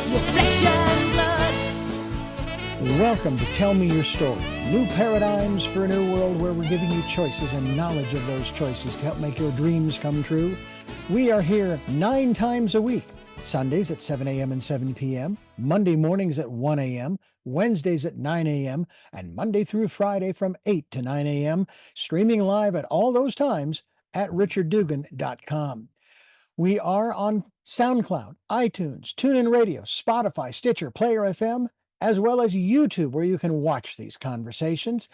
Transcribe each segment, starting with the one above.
your flesh and blood. Welcome to Tell Me Your Story. New paradigms for a new world where we're giving you choices and knowledge of those choices to help make your dreams come true. We are here 9 times a week. Sundays at 7 a.m. and 7 p.m., Monday mornings at 1 a.m., Wednesdays at 9 a.m., and Monday through Friday from 8 to 9 a.m., streaming live at all those times at richarddugan.com. We are on SoundCloud, iTunes, TuneIn Radio, Spotify, Stitcher, Player FM, as well as YouTube, where you can watch these conversations.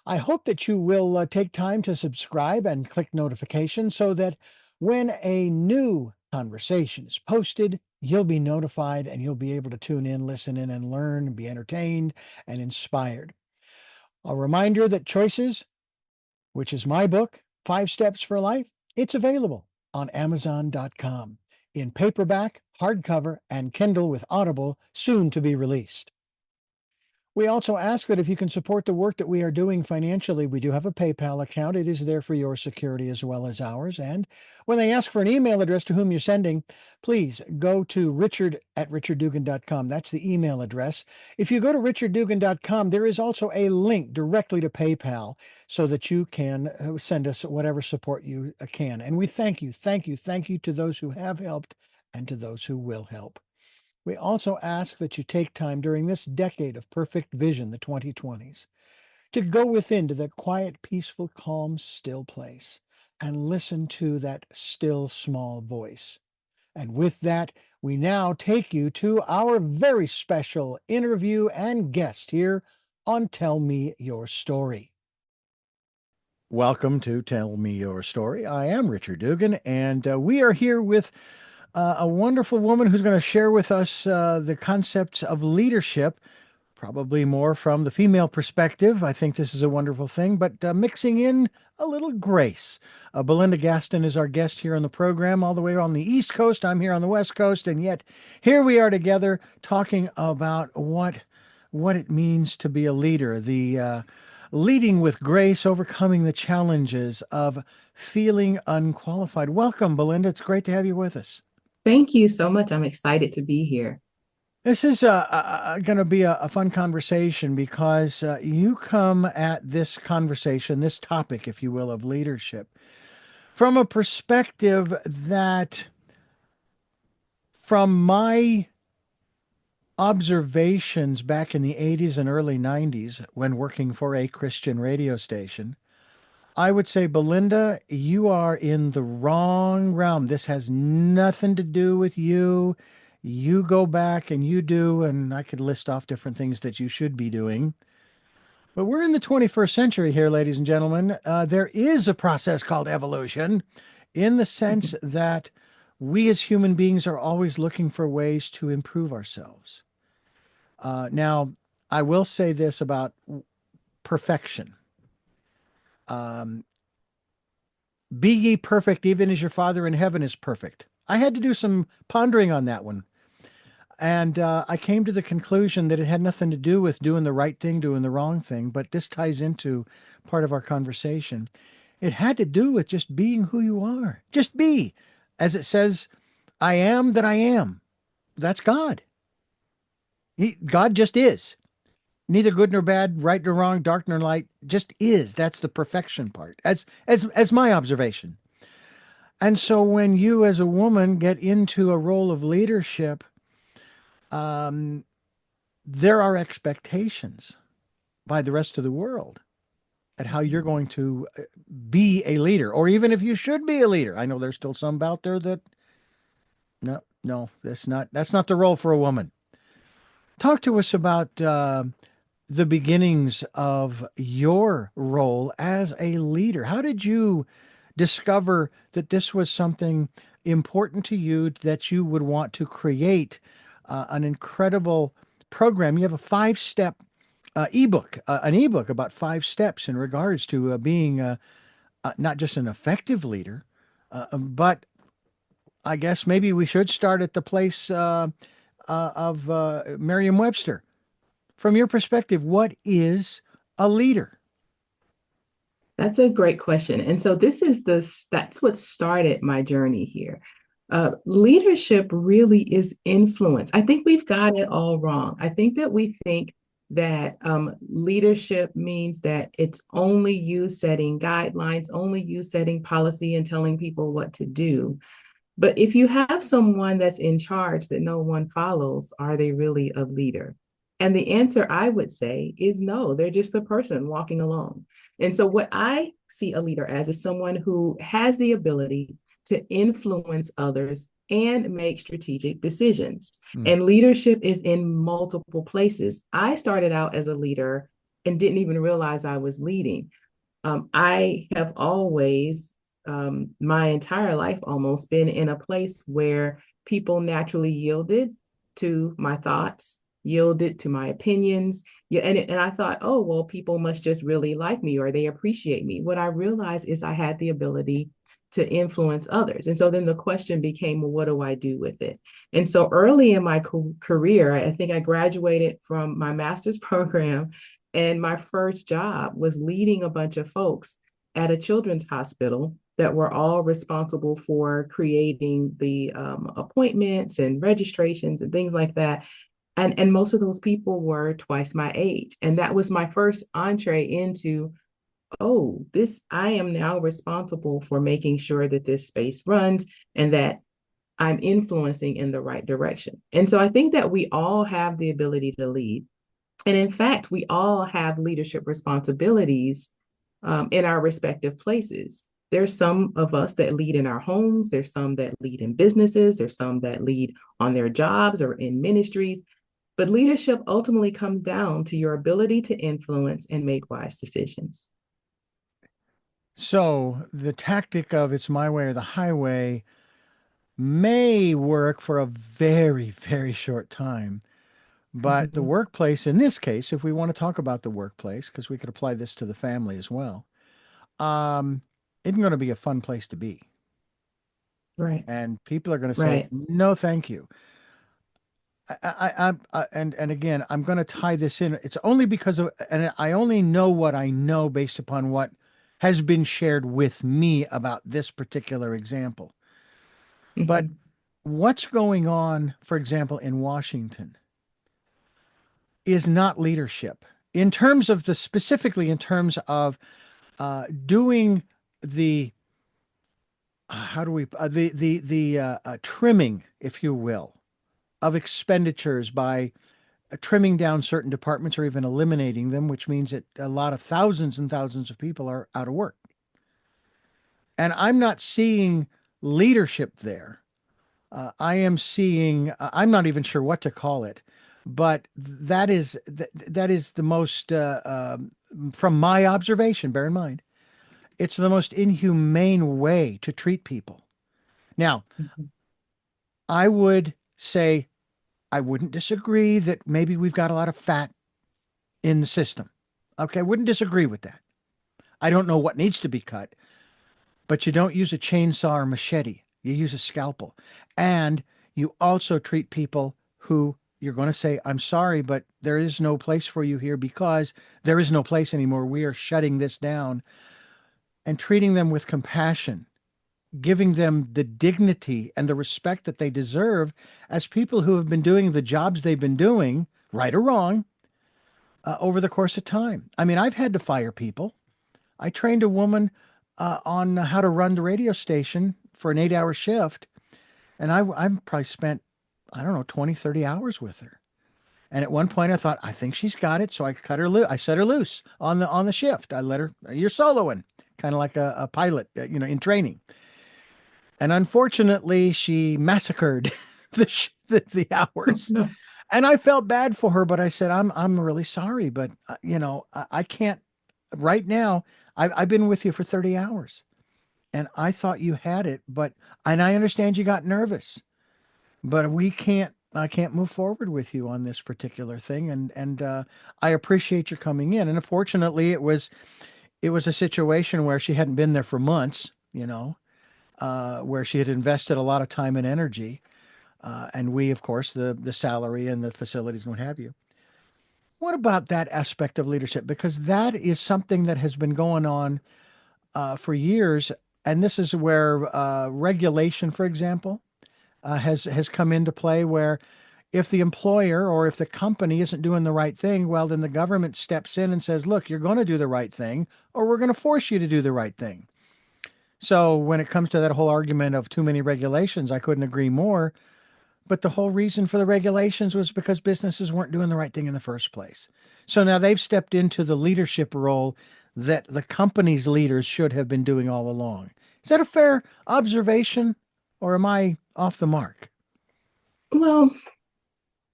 I hope that you will take time to subscribe and click notifications so that when a new conversation is posted, you'll be notified and you'll be able to tune in, listen in, and learn, and be entertained and inspired. A reminder that Choices, which is my book, 5 Steps for Life, it's available on Amazon.com in paperback, hardcover, and Kindle with Audible, soon to be released. We also ask that if you can support the work that we are doing financially, we do have a PayPal account. It is there for your security as well as ours. And when they ask for an email address to whom you're sending, please go to richard@richarddugan.com. That's the email address. If you go to richarddugan.com, there is also a link directly to PayPal so that you can send us whatever support you can. And we thank you to those who have helped and to those who will help. We also ask that you take time during this decade of perfect vision, the 2020s, to go within to that quiet, peaceful, calm, still place and listen to that still, small voice. And with that, we now take you to our very special interview and guest here on Tell Me Your Story. Welcome to Tell Me Your Story. I am Richard Dugan, and we are here with a wonderful woman who's going to share with us the concepts of leadership, probably more from the female perspective. I think this is a wonderful thing, but mixing in a little grace. Belinda Gaston is our guest here on the program, all the way on the East Coast. I'm here on the West Coast, and yet here we are together talking about what it means to be a leader, the leading with grace, overcoming the challenges of feeling unqualified. Welcome, Belinda. It's great to have you with us. Thank you so much. I'm excited to be here. This is going to be a fun conversation because you come at this conversation, this topic, if you will, of leadership, from a perspective that, from my observations back in the 80s and early 90s when working for a Christian radio station, I would say, Belinda, you are in the wrong realm. This has nothing to do with you. You go back and you do, and I could list off different things that you should be doing. But we're in the 21st century here, ladies and gentlemen. There is a process called evolution in the sense that we as human beings are always looking for ways to improve ourselves. Now, I will say this about perfection. Be ye perfect, even as your Father in heaven is perfect. I had to do some pondering on that one. And I came to the conclusion that it had nothing to do with doing the right thing, doing the wrong thing, but this ties into part of our conversation. It had to do with just being who you are. Just be. As it says, I am that I am. That's God. God just is. Neither good nor bad, right nor wrong, dark nor light, just is. That's the perfection part, as my observation. And so when you as a woman get into a role of leadership, there are expectations by the rest of the world at how you're going to be a leader, or even if you should be a leader. I know there's still some out there that, no, that's not the role for a woman. Talk to us about the beginnings of your role as a leader. How did you discover that this was something important to you, that you would want to create an incredible program? You have a 5-step ebook, an ebook about 5 steps in regards to being not just an effective leader, but I guess maybe we should start at the place of Merriam-Webster. From your perspective, what is a leader? That's a great question. And so that's what started my journey here. Leadership really is influence. I think we've got it all wrong. I think that we think that leadership means that it's only you setting guidelines, only you setting policy and telling people what to do. But if you have someone that's in charge that no one follows, are they really a leader? And the answer I would say is no, they're just a person walking along. And so, what I see a leader as is someone who has the ability to influence others and make strategic decisions. Mm. And leadership is in multiple places. I started out as a leader and didn't even realize I was leading. I have always, my entire life almost, been in a place where people naturally yielded to my thoughts, yielded to my opinions. Yeah, and I thought, oh, well, people must just really like me or they appreciate me. What I realized is I had the ability to influence others. And so then the question became, well, what do I do with it? And so early in my career, I think I graduated from my master's program and my first job was leading a bunch of folks at a children's hospital that were all responsible for creating the appointments and registrations and things like that. And most of those people were twice my age. And that was my first entree into, oh, this, I am now responsible for making sure that this space runs and that I'm influencing in the right direction. And so I think that we all have the ability to lead. And in fact, we all have leadership responsibilities in our respective places. There's some of us that lead in our homes, there's some that lead in businesses, there's some that lead on their jobs or in ministries. But leadership ultimately comes down to your ability to influence and make wise decisions. So the tactic of it's my way or the highway may work for a very, very short time. But the Mhm. workplace, in this case, if we want to talk about the workplace, because we could apply this to the family as well, um, isn't going to be a fun place to be. Right, And people are going to say, right. no, thank you. And again, I'm going to tie this in. It's only because of, and I only know what I know based upon what has been shared with me about this particular example. But Mhm. what's going on, for example, in Washington is not leadership in terms of the specifically in terms of doing the how do we the trimming, if you will, of expenditures by trimming down certain departments or even eliminating them, which means that a lot of thousands and thousands of people are out of work. And I'm not seeing leadership there. I am seeing, I'm not even sure what to call it, but that is the most, from my observation, bear in mind, it's the most inhumane way to treat people. Now, Mhm. I would say I wouldn't disagree that maybe we've got a lot of fat in the system. Okay, I wouldn't disagree with that. I don't know what needs to be cut, but you don't use a chainsaw or machete. You use a scalpel. And you also treat people who you're going to say, I'm sorry, but there is no place for you here because there is no place anymore. We are shutting this down and treating them with compassion, giving them the dignity and the respect that they deserve as people who have been doing the jobs they've been doing, right or wrong, over the course of time. I mean, I've had to fire people. I trained a woman on how to run the radio station for an 8 hour shift. And I probably spent, I don't know, 20, 30 hours with her. And at one point I thought, I think she's got it. So I cut her loose. I set her loose on the shift. I let her, you're soloing, kind of like a pilot, in training. And unfortunately, she massacred the hours. No. And I felt bad for her, but I said, I'm really sorry, but I can't right now. I've been with you for 30 hours and I thought you had it, and I understand you got nervous, but I can't move forward with you on this particular thing. And I appreciate your coming in. And unfortunately, it was a situation where she hadn't been there for months, where she had invested a lot of time and energy. And we, of course, the salary and the facilities and what have you. What about that aspect of leadership? Because that is something that has been going on for years. And this is where regulation, for example, has come into play where if the employer or if the company isn't doing the right thing, well, then the government steps in and says, look, you're going to do the right thing, or we're going to force you to do the right thing. So when it comes to that whole argument of too many regulations, I couldn't agree more. But the whole reason for the regulations was because businesses weren't doing the right thing in the first place. So now they've stepped into the leadership role that the company's leaders should have been doing all along. Is that a fair observation, or am I off the mark? Well,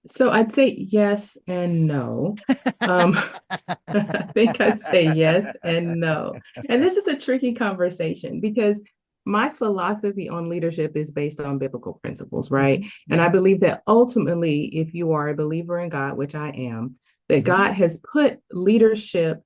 so I'd say yes and no. Um, I think I'd say yes and no. And this is a tricky conversation because my philosophy on leadership is based on biblical principles, right? Mhm, And I mhm, believe that ultimately, if you are a believer in God, which I am, that mhm, God has put leadership,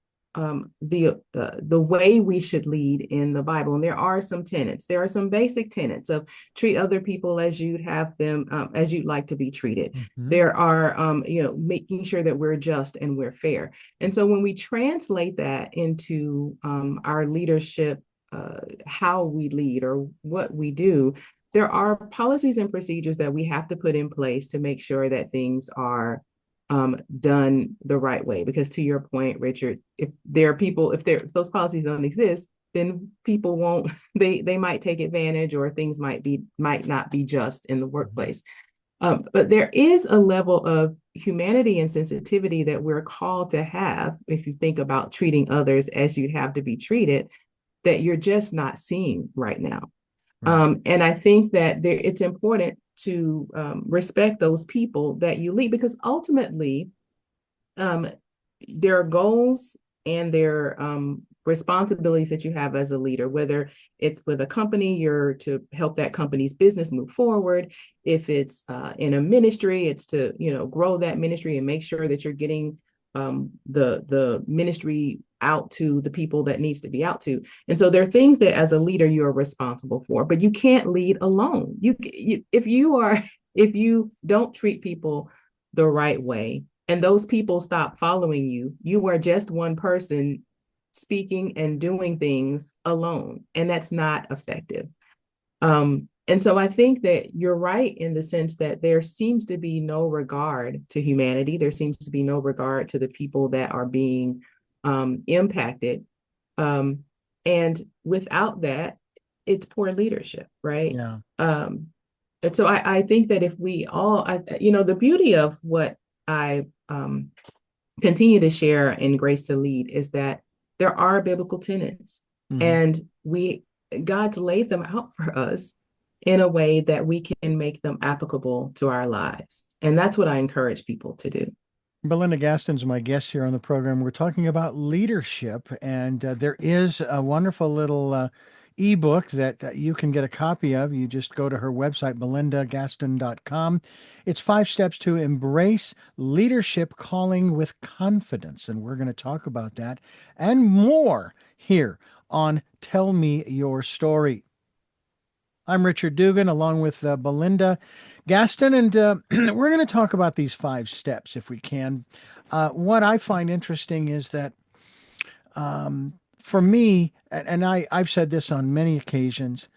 the way we should lead in the Bible. And there are some tenets. There are some basic tenets of treat other people as you'd have them, as you'd like to be treated. mhm. There are, making sure that we're just and we're fair. And so when we translate that into our leadership, how we lead or what we do, there are policies and procedures that we have to put in place to make sure that things are done the right way. Because to your point, Richard, if there are people, if those policies don't exist, then people won't, they might take advantage or things might not be just in the Mhm. workplace. But there is a level of humanity and sensitivity that we're called to have if you think about treating others as you'd have to be treated, that you're just not seeing right now. Right. And I think that it's important to respect those people that you lead because ultimately um, there are goals and there are responsibilities that you have as a leader, whether it's with a company, you're to help that company's business move forward. If it's in a ministry, it's to, grow that ministry and make sure that you're getting the ministry out to the people that needs to be out to. And so there are things that as a leader you are responsible for, but you can't lead alone. If you don't treat people the right way, and those people stop following you, you are just one person speaking and doing things alone, and that's not effective. And so I think that you're right in the sense that there seems to be no regard to humanity. There seems to be no regard to the people that are being impacted. Um, and without that, it's poor leadership, right? Yeah. And so I think that if we all, the beauty of what I continue to share in Grace to Lead is that there are biblical tenets Mhm. and God's laid them out for us in a way that we can make them applicable to our lives. And that's what I encourage people to do. Belinda Gaston's my guest here on the program. We're talking about leadership, and there is a wonderful little ebook that you can get a copy of. You just go to her website, belindagaston.com. It's 5 steps to embrace leadership calling with confidence, and we're going to talk about that and more here on Tell Me Your Story. I'm Richard Dugan, along with Belinda Gaston, and we're going to talk about these 5 steps if we can. What I find interesting is that for me, and I've said this on many occasions,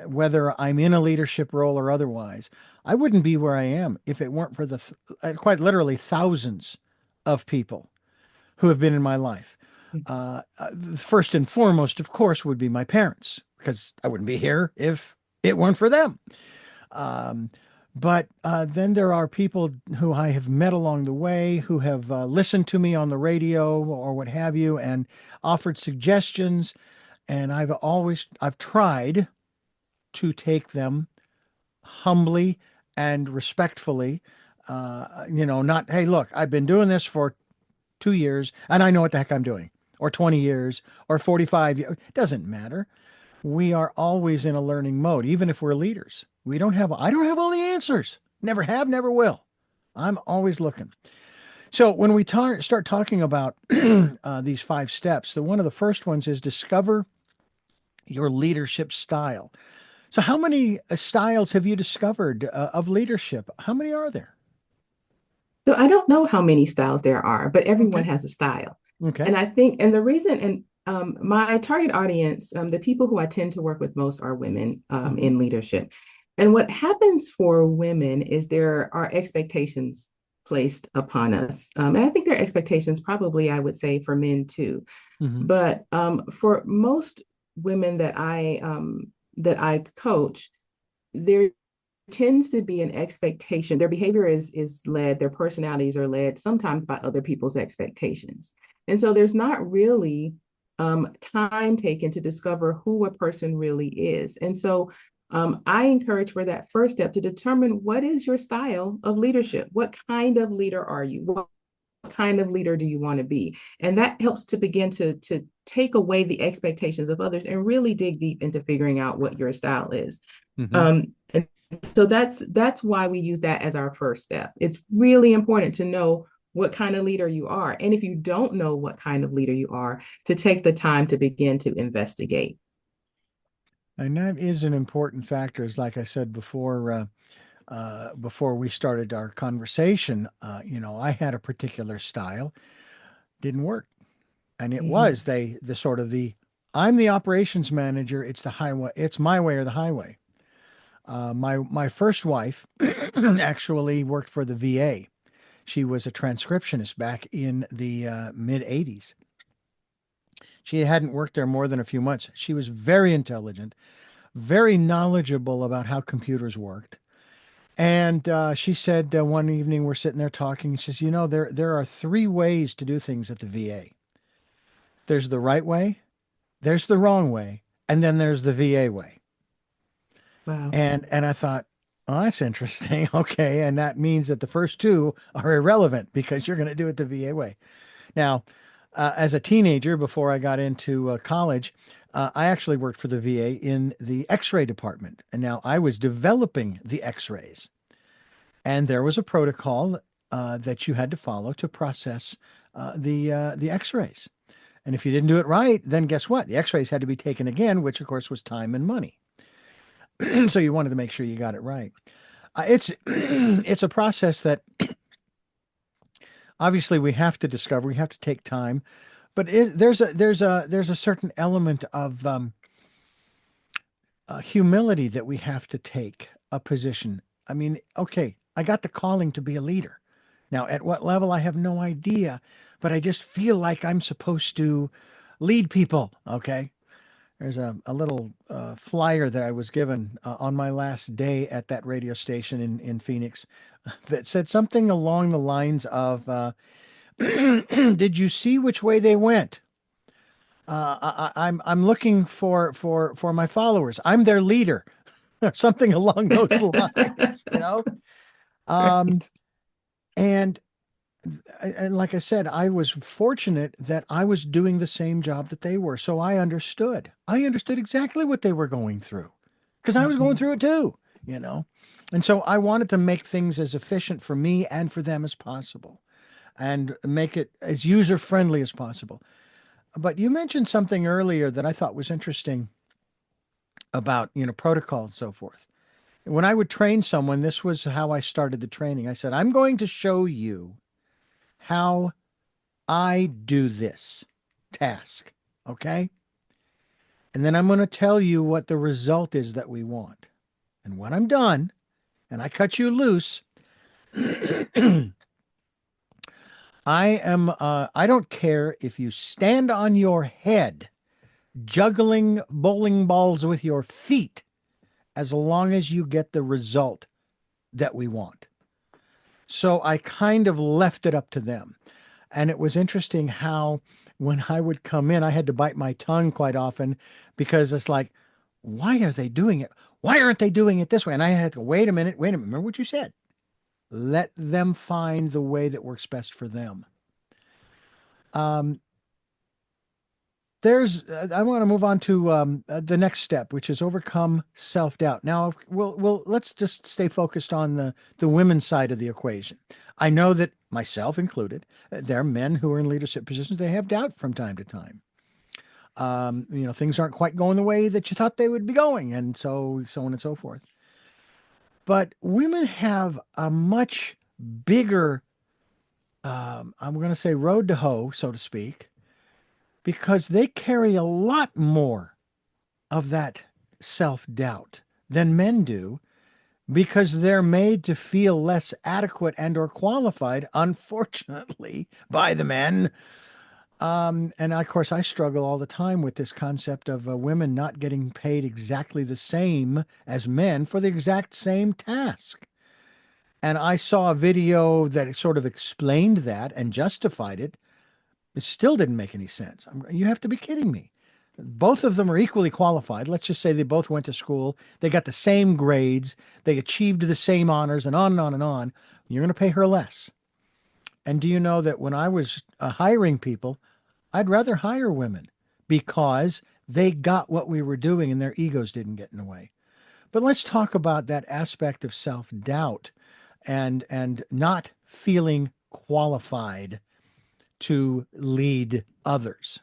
whether I'm in a leadership role or otherwise, I wouldn't be where I am if it weren't for the quite literally thousands of people who have been in my life. First and foremost, of course, would be my parents, because I wouldn't be here if it weren't for them. Um, but then there are people who I have met along the way who have listened to me on the radio or what have you and offered suggestions. And I've tried to take them humbly and respectfully. Not, hey, look, I've been doing this for 2 years and I know what the heck I'm doing, or 20 years, or 45 years. It doesn't matter. We are always in a learning mode, even if we're leaders. I don't have all the answers. Never have, never will. I'm always looking. So when we start talking about these 5 steps, one of the first ones is discover your leadership style. So how many styles have you discovered of leadership? How many are there? So I don't know how many styles there are, but everyone Okay. has a style. Okay. And I think, and the reason, and my target audience, the people who I tend to work with most are women Hmm. in leadership. And what happens for women is there are expectations placed upon us. And I think there are expectations probably, I would say, for men too. Hmm. But for most women that I coach, there tends to be an expectation. Their behavior is led, their personalities are led sometimes by other people's expectations. And so there's not really time taken to discover who a person really is. And so I encourage for that first step to determine what is your style of leadership? What kind of leader are you? What kind of leader do you want to be? And that helps to begin to take away the expectations of others and really dig deep into figuring out what your style is. Hmm. And so that's why we use that as our first step. It's really important to know what kind of leader you are. And if you don't know what kind of leader you are, to take the time to begin to investigate. And that is an important factor. As like I said before we started our conversation, I had a particular style, didn't work, and it was Mhm. the sort of the I'm the operations manager. It's the highway. It's my way or the highway. My first wife actually worked for the VA. She was a transcriptionist back in the mid '80s. She hadn't worked there more than a few months. She was very intelligent, very knowledgeable about how computers worked. And she said one evening we're sitting there talking. She says, there are three ways to do things at the VA. There's the right way, there's the wrong way, and then there's the VA way. Wow. And I thought, oh, that's interesting. Okay, and that means that the first two are irrelevant because you're going to do it the VA way. Now, as a teenager, before I got into college, I actually worked for the VA in the X-ray department, and now I was developing the X-rays. And there was a protocol that you had to follow to process the X-rays. And if you didn't do it right, then guess what? The X-rays had to be taken again, which of course was time and money. So you wanted to make sure you got it right. It's it's a process that obviously we have to discover. We have to take time, but there's a certain element of humility that we have to take a position. I mean, okay, I got the calling to be a leader. Now, at what level, I have no idea, but I just feel like I'm supposed to lead people. Okay. There's a little flyer that I was given on my last day at that radio station in Phoenix that said something along the lines of, "Did you see which way they went? I'm looking for my followers. I'm their leader," or something along those lines. Um, Right. and and like I said, I was fortunate that I was doing the same job that they were. So I understood. I understood exactly what they were going through because I was going Mhm. through it too, you know. And so I wanted to make things as efficient for me and for them as possible and make it as user friendly as possible. But you mentioned something earlier that I thought was interesting about, protocol and so forth. When I would train someone, this was how I started the training. I said, I'm going to show you how I do this task. Okay. And then I'm going to tell you what the result is that we want. And when I'm done and I cut you loose, I don't care if you stand on your head juggling bowling balls with your feet as long as you get the result that we want. So I kind of left it up to them. And it was interesting how when I would come in, I had to bite my tongue quite often because it's like, why are they doing it? Why aren't they doing it this way? And I had to wait a minute, wait a minute. Remember what you said. Let them find the way that works best for them. Um, I want to move on to the next step, which is overcome self-doubt. Now, let's just stay focused on the women's side of the equation. I know that myself included, there are men who are in leadership positions. They have doubt from time to time. Things aren't quite going the way that you thought they would be going, and so on and so forth. But women have a much bigger, I'm going to say, road to hoe, so to speak, because they carry a lot more of that self doubt than men do. because they're made to feel less adequate and or qualified, unfortunately, by the men. And of course, I struggle all the time with this concept of women not getting paid exactly the same as men for the exact same task. And I saw a video that sort of explained that and justified it. It still didn't make any sense. You have to be kidding me. Both of them are equally qualified. Let's just say they both went to school. They got the same grades. They achieved the same honors and on and on and on. You're going to pay her less. And do you know that when I was hiring people, I'd rather hire women because they got what we were doing and their egos didn't get in the way. But let's talk about that aspect of self-doubt and not feeling qualified to lead others.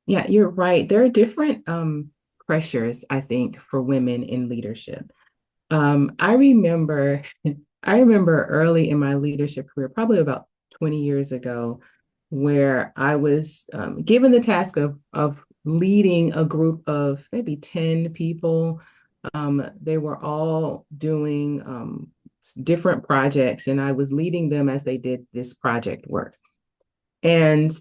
Yeah, you're right. There are different pressures, I think, for women in leadership. I remember, I remember early in my leadership career, probably about 20 years ago, where I was given the task of leading a group of maybe 10 people. They were all doing different projects, and I was leading them as they did this project work. And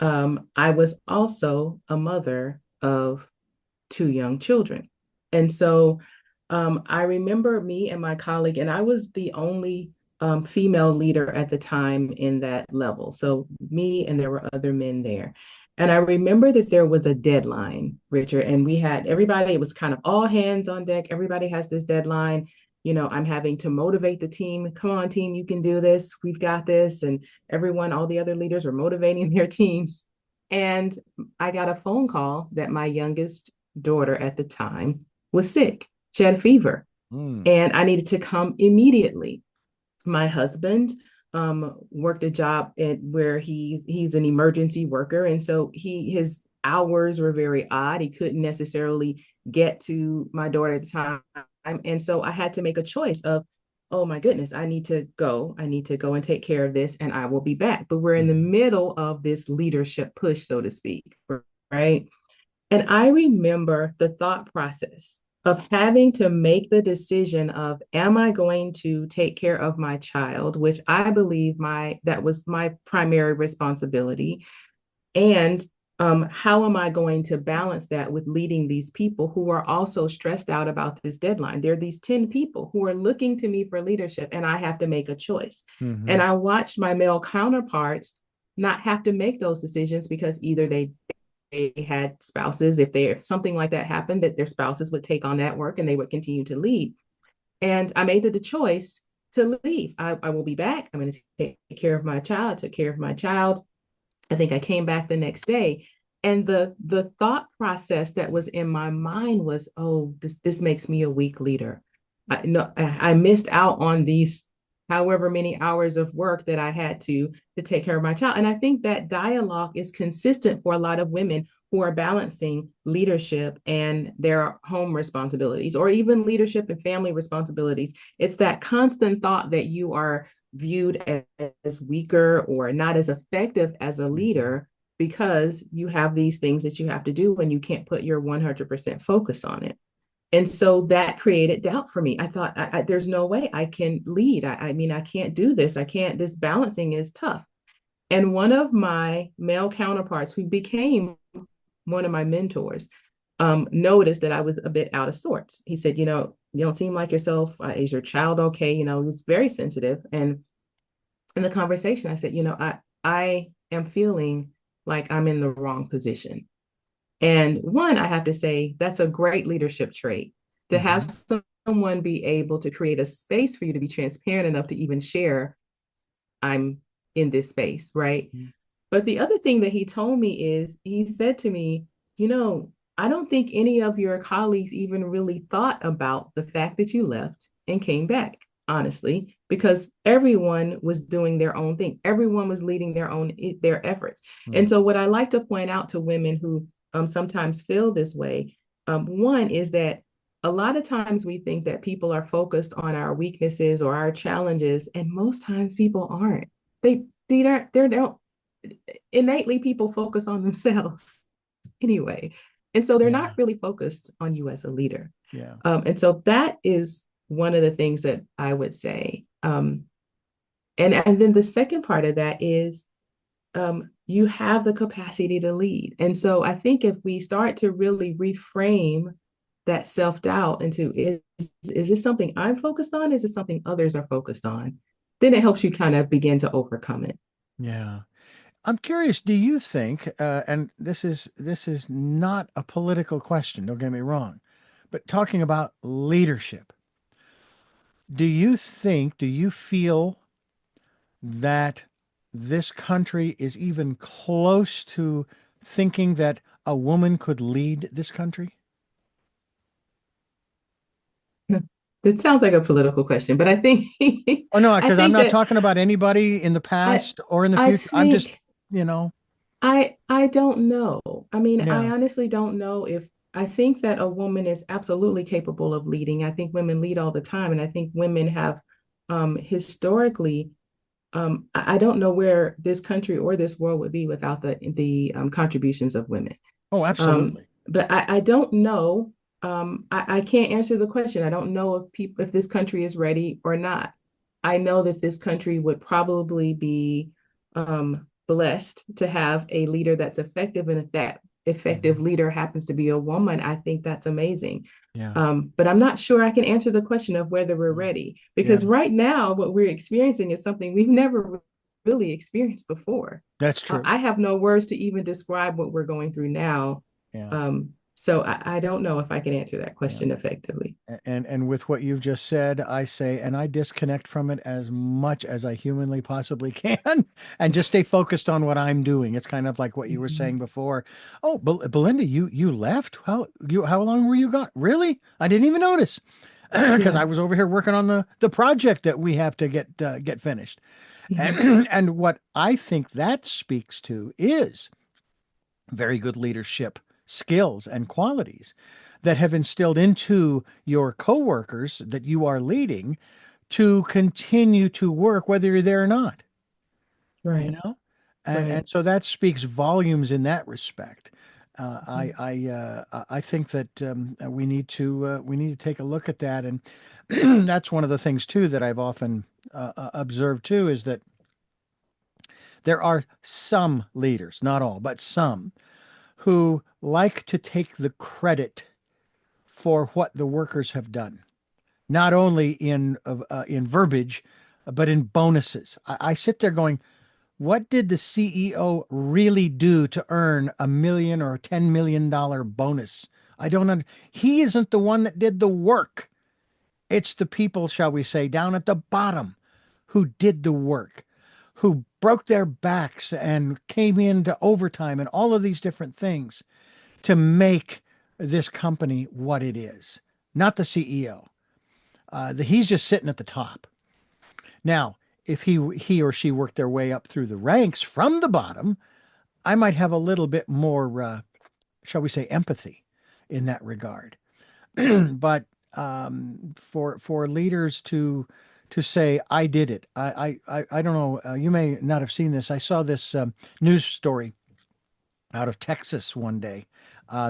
I was also a mother of two young children. And so I remember me and my colleague, and I was the only female leader at the time in that level. So me and there were other men there. And I remember that there was a deadline, Richard, and we had everybody, it was kind of all hands on deck. Everybody has this deadline. You know, I'm having to motivate the team. Come on, team, you can do this. We've got this. And everyone, all the other leaders were motivating their teams. And I got a phone call that my youngest daughter at the time was sick. She had a fever, Mm. and I needed to come immediately. My husband worked a job where he's an emergency worker, and so his hours were very odd. He couldn't necessarily get to my daughter at the time, and so I had to make a choice of, oh my goodness, I need to go. I need to go and take care of this, and I will be back. But we're in the Mhm. middle of this leadership push, so to speak, right? And I remember the thought process of having to make the decision of, am I going to take care of my child, which I believe that was my primary responsibility, and how am I going to balance that with leading these people who are also stressed out about this deadline? There are these 10 people who are looking to me for leadership, and I have to make a choice. And Mhm. I watched my male counterparts not have to make those decisions because either they had spouses, if something like that happened, that their spouses would take on that work and they would continue to lead. And I made the choice to leave. I will be back. I'm going to take care of my child. Took care of my child. I think I came back the next day. And the thought process that was in my mind was, oh, this makes me a weak leader. I missed out on these however many hours of work that I had to take care of my child. And I think that dialogue is consistent for a lot of women who are balancing leadership and their home responsibilities, or even leadership and family responsibilities. It's that constant thought that you are viewed as weaker or not as effective as a Mhm. leader because you have these things that you have to do when you can't put your 100% focus on it. And so that created doubt for me. I thought, there's no way I can lead. I mean, I can't do this. I can't, this balancing is tough. And one of my male counterparts, who became one of my mentors, noticed that I was a bit out of sorts. He said, you don't seem like yourself. Is your child okay? He was very sensitive. And in the conversation, I said, I am feeling like I'm in the wrong position. And one, I have to say, that's a great leadership trait to Mhm. have someone be able to create a space for you to be transparent enough to even share, I'm in this space, right? Mhm. But the other thing that he told me is, he said to me, I don't think any of your colleagues even really thought about the fact that you left and came back, honestly, because everyone was doing their own thing. Everyone was leading their efforts. And Mhm. so what I like to point out to women who sometimes feel this way, one is that a lot of times we think that people are focused on our weaknesses or our challenges, and most times people aren't. They don't innately, people focus on themselves anyway. And so they're not Yeah. really focused on you as a leader. Yeah. And so that is one of the things that I would say. And then the second part of that is you have the capacity to lead. And so I think if we start to really reframe that self-doubt into is this something I'm focused on? Is it something others are focused on? Then it helps you kind of begin to overcome it. Yeah. I'm curious, do you think, and this is not a political question, don't get me wrong, but talking about leadership, do you feel that this country is even close to thinking that a woman could lead this country? It sounds like a political question, but I think Oh no, I because I'm think not that talking about anybody in the I past or in the I future. I'm just, think you know, I don't know. I mean, I yeah. honestly don't know if I think that a woman is absolutely capable of leading. I think women lead all the time, and I think women have historically. I don't know where this country or this world would be without the contributions of women. Oh, absolutely. But I don't know. I can't answer the question. I don't know if this country is ready or not. I know that this country would probably be blessed to have a leader that's effective, and if that effective Mhm. leader happens to be a woman, I think that's amazing. Yeah. But I'm not sure I can answer the question of whether we're Yeah. ready Yeah. because right now what we're experiencing is something we've never really experienced before. That's true. I have no words to even describe what we're going through now. Yeah. So I don't know if I can answer that Yeah. question effectively. And with what you've just said, I say, and I disconnect from it as much as I humanly possibly can, and just stay focused on what I'm doing. It's kind of like what you were Mhm. saying before. Oh, Belinda, you left? How long were you gone? Really? I didn't even notice because Yeah. I was over here working on the project that we have to get finished. Mhm. And what I think that speaks to is very good leadership skills and qualities that have instilled into your coworkers that you are leading to continue to work whether you're there or not, you Right. know? And Right. so that speaks volumes in that respect. Mhm. I think that we need to take a look at that, and that's one of the things too that I've often observed too is that there are some leaders, not all, but some who like to take the credit for what the workers have done, not only in verbiage, but in bonuses. I sit there going, what did the CEO really do to earn $1 million or $10 million bonus? I don't know. He isn't the one that did the work. It's the people, shall we say, down at the bottom who did the work, who broke their backs and came into overtime and all of these different things to make this company what it is, not the CEO. He's just sitting at the top. Now, if he or she worked their way up through the ranks from the bottom, I might have a little bit more, shall we say, empathy in that regard. But for leaders to say, "I did it," I don't know. You may not have seen this. I saw this news story out of Texas one day.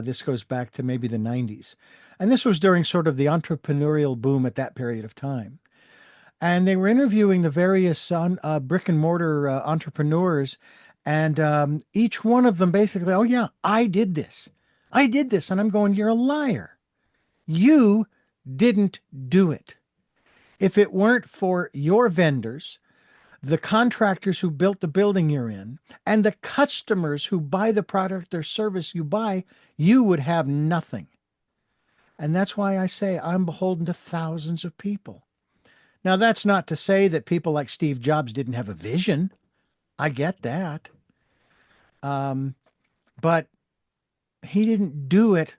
This goes back to maybe the 90s. And this was during sort of the entrepreneurial boom at that period of time. And they were interviewing the various brick and mortar entrepreneurs. And each one of them basically, oh, yeah, I did this. I did this. And I'm going, you're a liar. You didn't do it. If it weren't for your vendors, the contractors who built the building you're in, and the customers who buy the product or service you buy, you would have nothing. And that's why I say I'm beholden to thousands of people. Now, that's not to say that people like Steve Jobs didn't have a vision. I get that. Um, but he didn't do it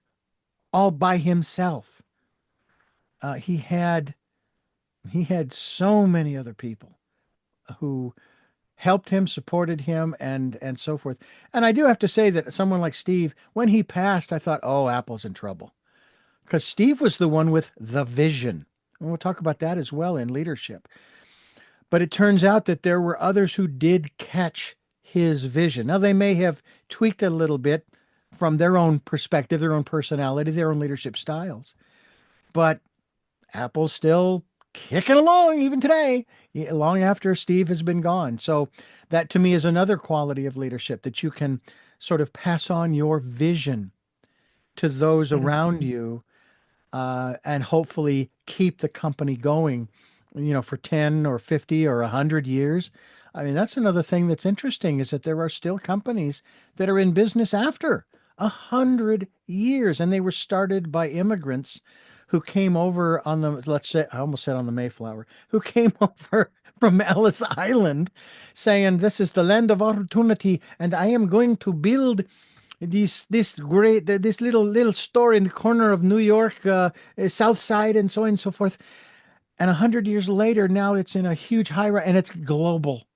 all by himself. He had so many other people who helped him, supported him, and so forth. And I do have to say that someone like Steve, when he passed, I thought, oh, Apple's in trouble. Because Steve was the one with the vision. And we'll talk about that as well in leadership. But it turns out that there were others who did catch his vision. Now, they may have tweaked it a little bit from their own perspective, their own personality, their own leadership styles. but Apple's still kicking along even today, long after Steve has been gone. So that to me is another quality of leadership, that you can sort of pass on your vision to those around Mhm. you, and hopefully keep the company going, for 10 or 50 or 100 years. I mean, that's another thing that's interesting, is that there are still companies that are in business after 100 years, and they were started by immigrants who came over on the, let's say, I almost said on the Mayflower, who came over from Ellis Island saying, this is the land of opportunity, and I am going to build this little store in the corner of New York, South Side, and so on and so forth. And 100 years later, now it's in a huge high rise, and it's global,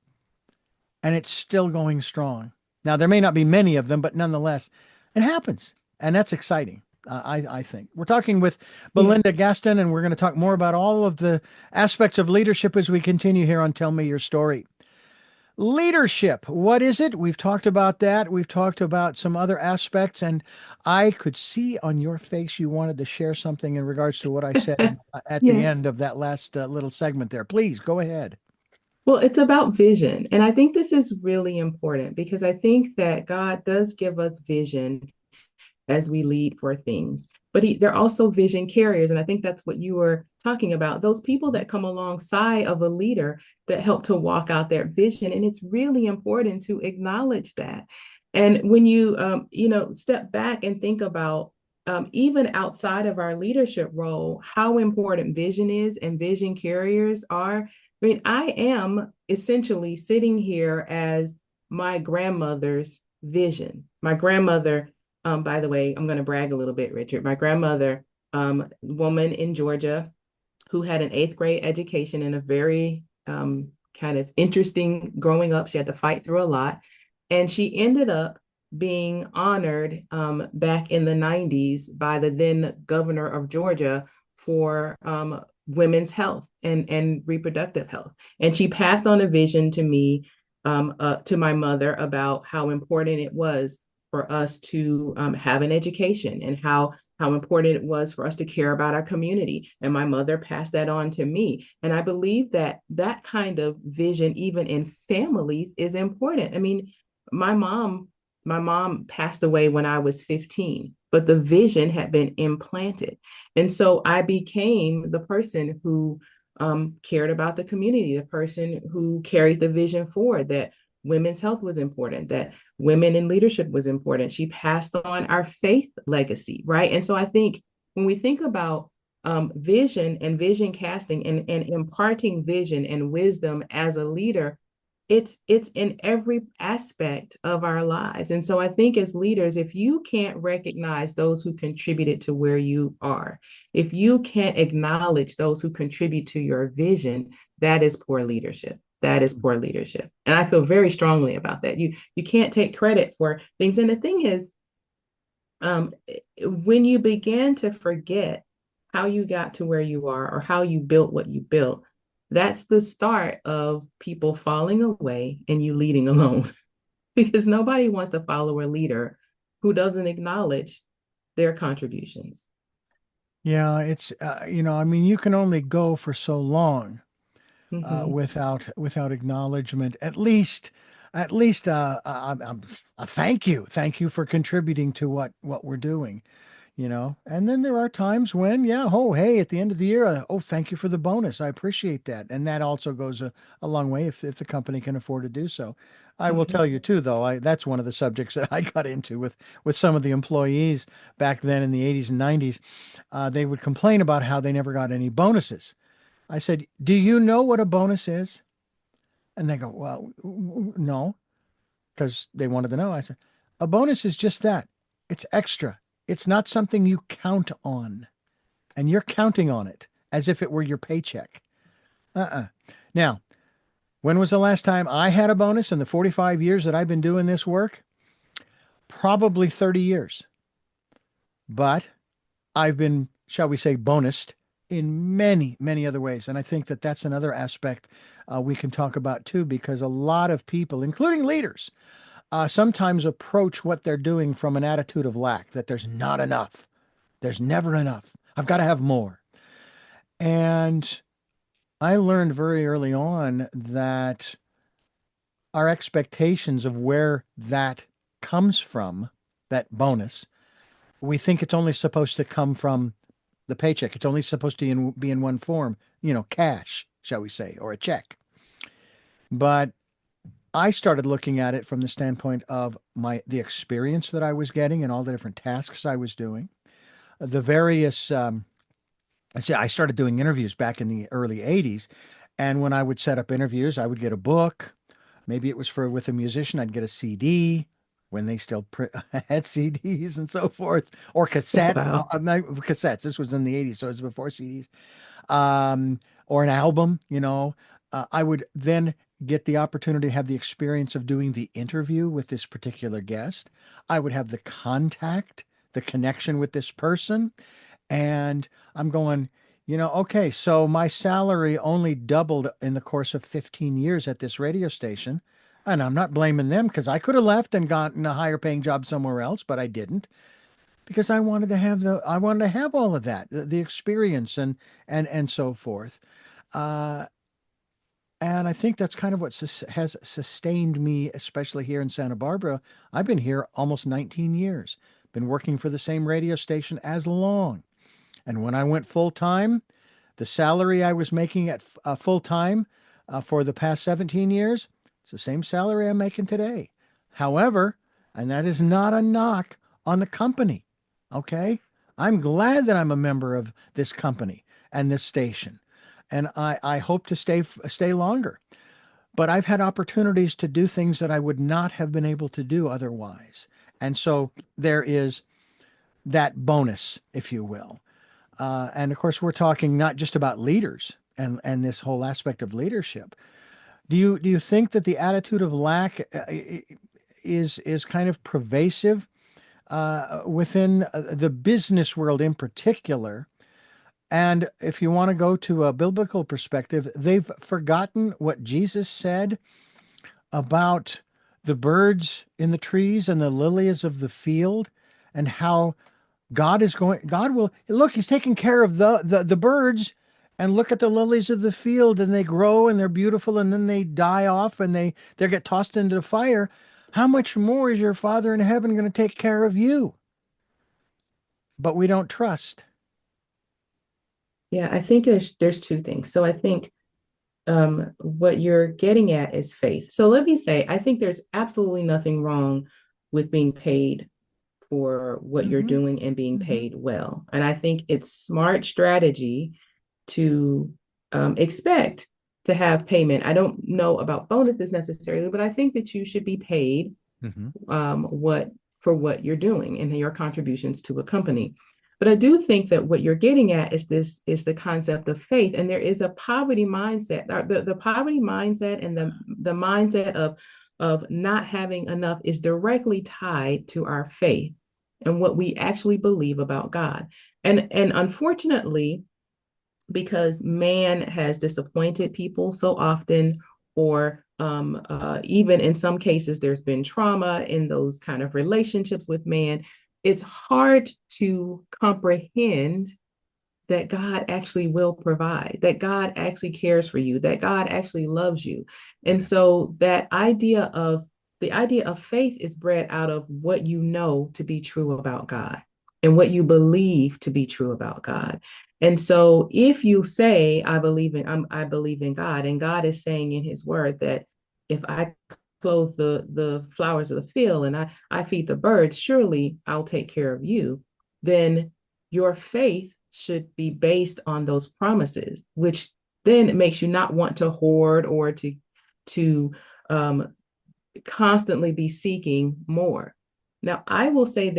and it's still going strong. Now there may not be many of them, but nonetheless, it happens, and that's exciting. I think we're talking with Yeah. Belinda Gaston, and we're going to talk more about all of the aspects of leadership as we continue here on Tell Me Your Story. Leadership, what is it? We've talked about that. We've talked about some other aspects, and I could see on your face you wanted to share something in regards to what I said at the Yes. end of that last little segment there. Please go ahead. Well, it's about vision. And I think this is really important because I think that God does give us vision as we lead for things. But they're also vision carriers. And I think that's what you were talking about, those people that come alongside of a leader that help to walk out their vision. And it's really important to acknowledge that. And when step back and think about even outside of our leadership role, how important vision is and vision carriers are. I mean, I am essentially sitting here as my grandmother's vision. My grandmother, by the way, I'm going to brag a little bit, Richard. My grandmother, woman in Georgia who had an eighth grade education in a very kind of interesting growing up. She had to fight through a lot. And she ended up being honored back in the 90s by the then governor of Georgia for women's health and reproductive health. And she passed on a vision to me, to my mother, about how important it was for us to have an education and how important it was for us to care about our community. And my mother passed that on to me. And I believe that that kind of vision, even in families, is important. I mean, my mom, my mom passed away when I was 15, but the vision had been implanted. And so I became the person who cared about the community, the person who carried the vision forward, that women's health was important, that women in leadership was important. She passed on our faith legacy, right? And so I think when we think about vision and vision casting and imparting vision and wisdom as a leader, it's in every aspect of our lives. And so I think as leaders, if you can't recognize those who contributed to where you are, if you can't acknowledge those who contribute to your vision, that is poor leadership. That is poor leadership. And I feel very strongly about that. You can't take credit for things. And the thing is, um, when you begin to forget how you got to where you are or how you built what you built, that's the start of people falling away and you leading alone because nobody wants to follow a leader who doesn't acknowledge their contributions. Yeah, it's I mean, you can only go for so long Mm-hmm. without acknowledgement. At least a thank you for contributing to what we're doing. And then there are times when, yeah, oh, hey, at the end of the year, oh, thank you for the bonus. I appreciate that. And that also goes a long way if the company can afford to do so. I will Mm-hmm. tell you too, though, that's one of the subjects that I got into with some of the employees back then in the 80s and 90s. They would complain about how they never got any bonuses. I said, do you know what a bonus is? And they go, well, no, because they wanted to know. I said, a bonus is just that. It's extra. It's not something you count on, and you're counting on it as if it were your paycheck. Uh-uh. Now, when was the last time I had a bonus in the 45 years that I've been doing this work? Probably 30 years. But I've been, shall we say, bonused in many, many other ways. And I think that that's another aspect we can talk about too, because a lot of people, including leaders, sometimes approach what they're doing from an attitude of lack, that there's not enough. There's never enough. I've got to have more. And I learned very early on that our expectations of where that comes from, that bonus, we think it's only supposed to come from the paycheck. It's only supposed to be in one form, cash, shall we say, or a check. But I started looking at it from the standpoint of the experience that I was getting and all the different tasks I was doing, the various. I say I started doing interviews back in the early '80s, and when I would set up interviews, I would get a book. Maybe it was for with a musician, I'd get a CD when they still had CDs and so forth, or Wow. cassettes. This was in the '80s, so it was before CDs, or an album. I would then get the opportunity to have the experience of doing the interview with this particular guest. I would have the contact, the connection with this person, and I'm going, okay, so my salary only doubled in the course of 15 years at this radio station. And I'm not blaming them because I could have left and gotten a higher paying job somewhere else, but I didn't because I wanted to have all of that, the experience and so forth. Uh, and I think that's kind of what has sustained me, especially here in Santa Barbara. I've been here almost 19 years, been working for the same radio station as long. And when I went full time, the salary I was making at full time for the past 17 years, it's the same salary I'm making today. However, and that is not a knock on the company. Okay. I'm glad that I'm a member of this company and this station. And I hope to stay longer. But I've had opportunities to do things that I would not have been able to do otherwise. And so there is that bonus, if you will. And of course, we're talking not just about leaders and this whole aspect of leadership. Do you think that the attitude of lack is kind of pervasive within the business world in particular? And if you want to go to a biblical perspective, they've forgotten what Jesus said about the birds in the trees and the lilies of the field and how God will look, he's taking care of the birds, and look at the lilies of the field, and they grow and they're beautiful, and then they die off and they get tossed into the fire. How much more is your Father in heaven going to take care of you? But we don't trust. Yeah, I think there's two things. So I think what you're getting at is faith. So let me say, I think there's absolutely nothing wrong with being paid for what you're Mm-hmm. doing and being Mm-hmm. paid well. And I think it's smart strategy to expect to have payment. I don't know about bonuses necessarily, but I think that you should be paid Mm-hmm. what for what you're doing and your contributions to a company. But I do think that what you're getting at is the concept of faith, and there is a poverty mindset. The poverty mindset and the mindset of not having enough is directly tied to our faith and what we actually believe about God. And unfortunately, because man has disappointed people so often, or even in some cases, there's been trauma in those kind of relationships with man. It's hard to comprehend that God actually will provide, that God actually cares for you, that God actually loves you. And Yeah. so that idea of faith is bred out of what you know to be true about God and what you believe to be true about God. And so if you say, I believe in God, and God is saying in his word that if I clothe the flowers of the field and I feed the birds, surely I'll take care of you, then your faith should be based on those promises, which then makes you not want to hoard or to constantly be seeking more. Now, I will say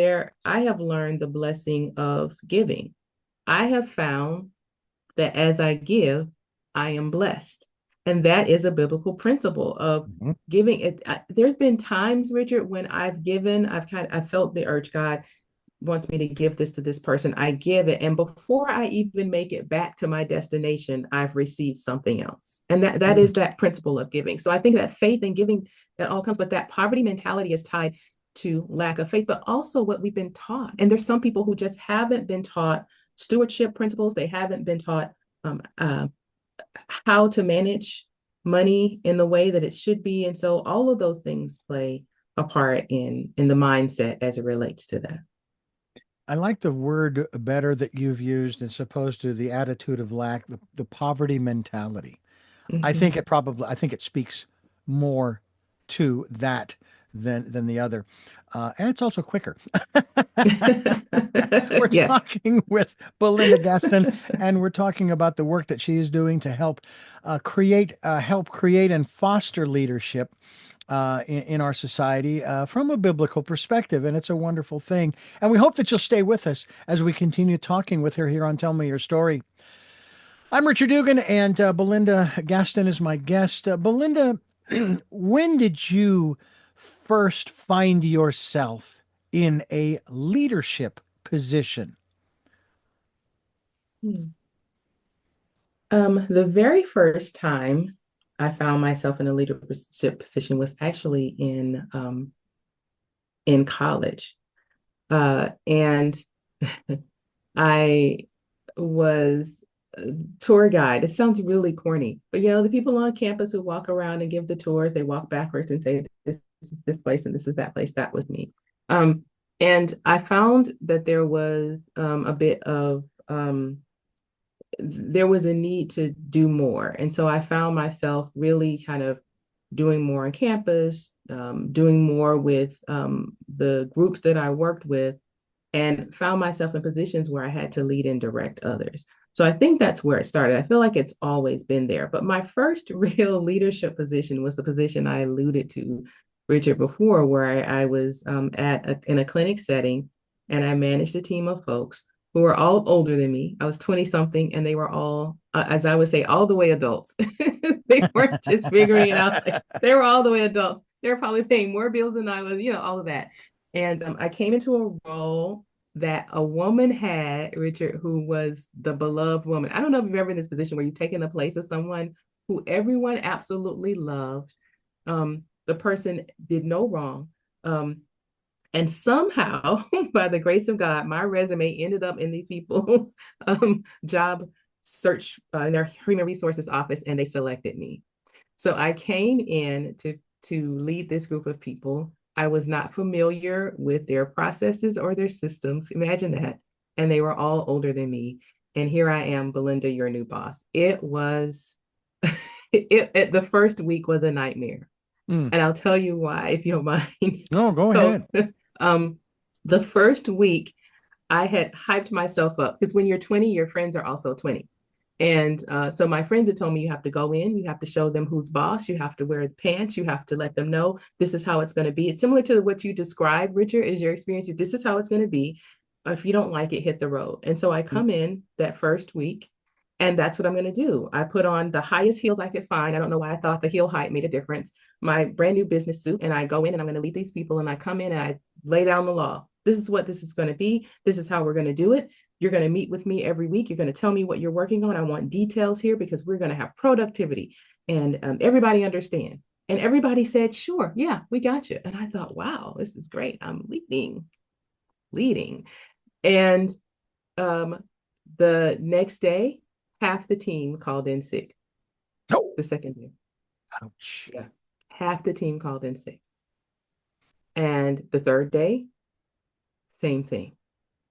I have learned the blessing of giving. I have found that as I give, I am blessed. And that is a biblical principle of Mm-hmm. giving. There's been times, Richard, when I've given, I felt the urge, God, wants me to give this to this person. I give it. And before I even make it back to my destination, I've received something else. And that is that principle of giving. So I think that faith and giving, that all comes, but that poverty mentality is tied to lack of faith, but also what we've been taught. And there's some people who just haven't been taught stewardship principles. They haven't been taught how to manage money in the way that it should be. And so all of those things play a part in the mindset as it relates to that. I like the word better that you've used as opposed to the attitude of lack, the poverty mentality. Mm-hmm. I think it speaks more to that than the other. And it's also quicker. We're Yeah. talking with Belinda Gaston, and we're talking about the work that she is doing to help create and foster leadership in our society from a biblical perspective. And it's a wonderful thing. And we hope that you'll stay with us as we continue talking with her here on Tell Me Your Story. I'm Richard Dugan, and Belinda Gaston is my guest. Belinda, when did you first find yourself in a leadership position? The very first time I found myself in a leadership position was actually in college. And I was a tour guide. It sounds really corny, but the people on campus who walk around and give the tours, they walk backwards and say, this is this place and this is that place. That was me. Um, and I found that a bit of, there was a need to do more. And so I found myself really kind of doing more on campus, doing more with the groups that I worked with, and found myself in positions where I had to lead and direct others. So I think that's where it started. I feel like it's always been there. But my first real leadership position was the position I alluded to, Richard, before, where I was in a clinic setting and I managed a team of folks who were all older than me. I was 20 something, and they were all, as I would say, all the way adults. They weren't just figuring it out. They were all the way adults. They were probably paying more bills than I was, all of that. And I came into a role that a woman had, Richard, who was the beloved woman. I don't know if you've ever in this position where you've taken the place of someone who everyone absolutely loved. The person did no wrong. And somehow, by the grace of God, my resume ended up in these people's job search in their human resources office, and they selected me. So I came in to lead this group of people. I was not familiar with their processes or their systems. Imagine that. And they were all older than me. And here I am, Belinda, your new boss. It was, the first week was a nightmare. Mm. And I'll tell you why, if you don't mind. No, go So, ahead. um, the first week, I had hyped myself up because when you're 20, your friends are also 20. And so my friends had told me you have to go in, you have to show them who's boss, you have to wear the pants, you have to let them know this is how it's going to be. It's similar to what you described, Richard, is your experience. This is how it's going to be. If you don't like it, hit the road. And so I come in that first week, and that's what I'm going to do. I put on the highest heels I could find. I don't know why I thought the heel height made a difference. My brand new business suit, and I go in and I'm going to lead these people. And I come in and I lay down the law. This is what this is going to be. This is how we're going to do it. You're going to meet with me every week. You're going to tell me what you're working on. I want details here because we're going to have productivity and everybody understand. And everybody said, sure, yeah, we got you. And I thought, wow, this is great. I'm leading. And um, the next day, half the team called in sick. No. The second day. Ouch. Yeah. Half the team called in sick. And the third day, same thing.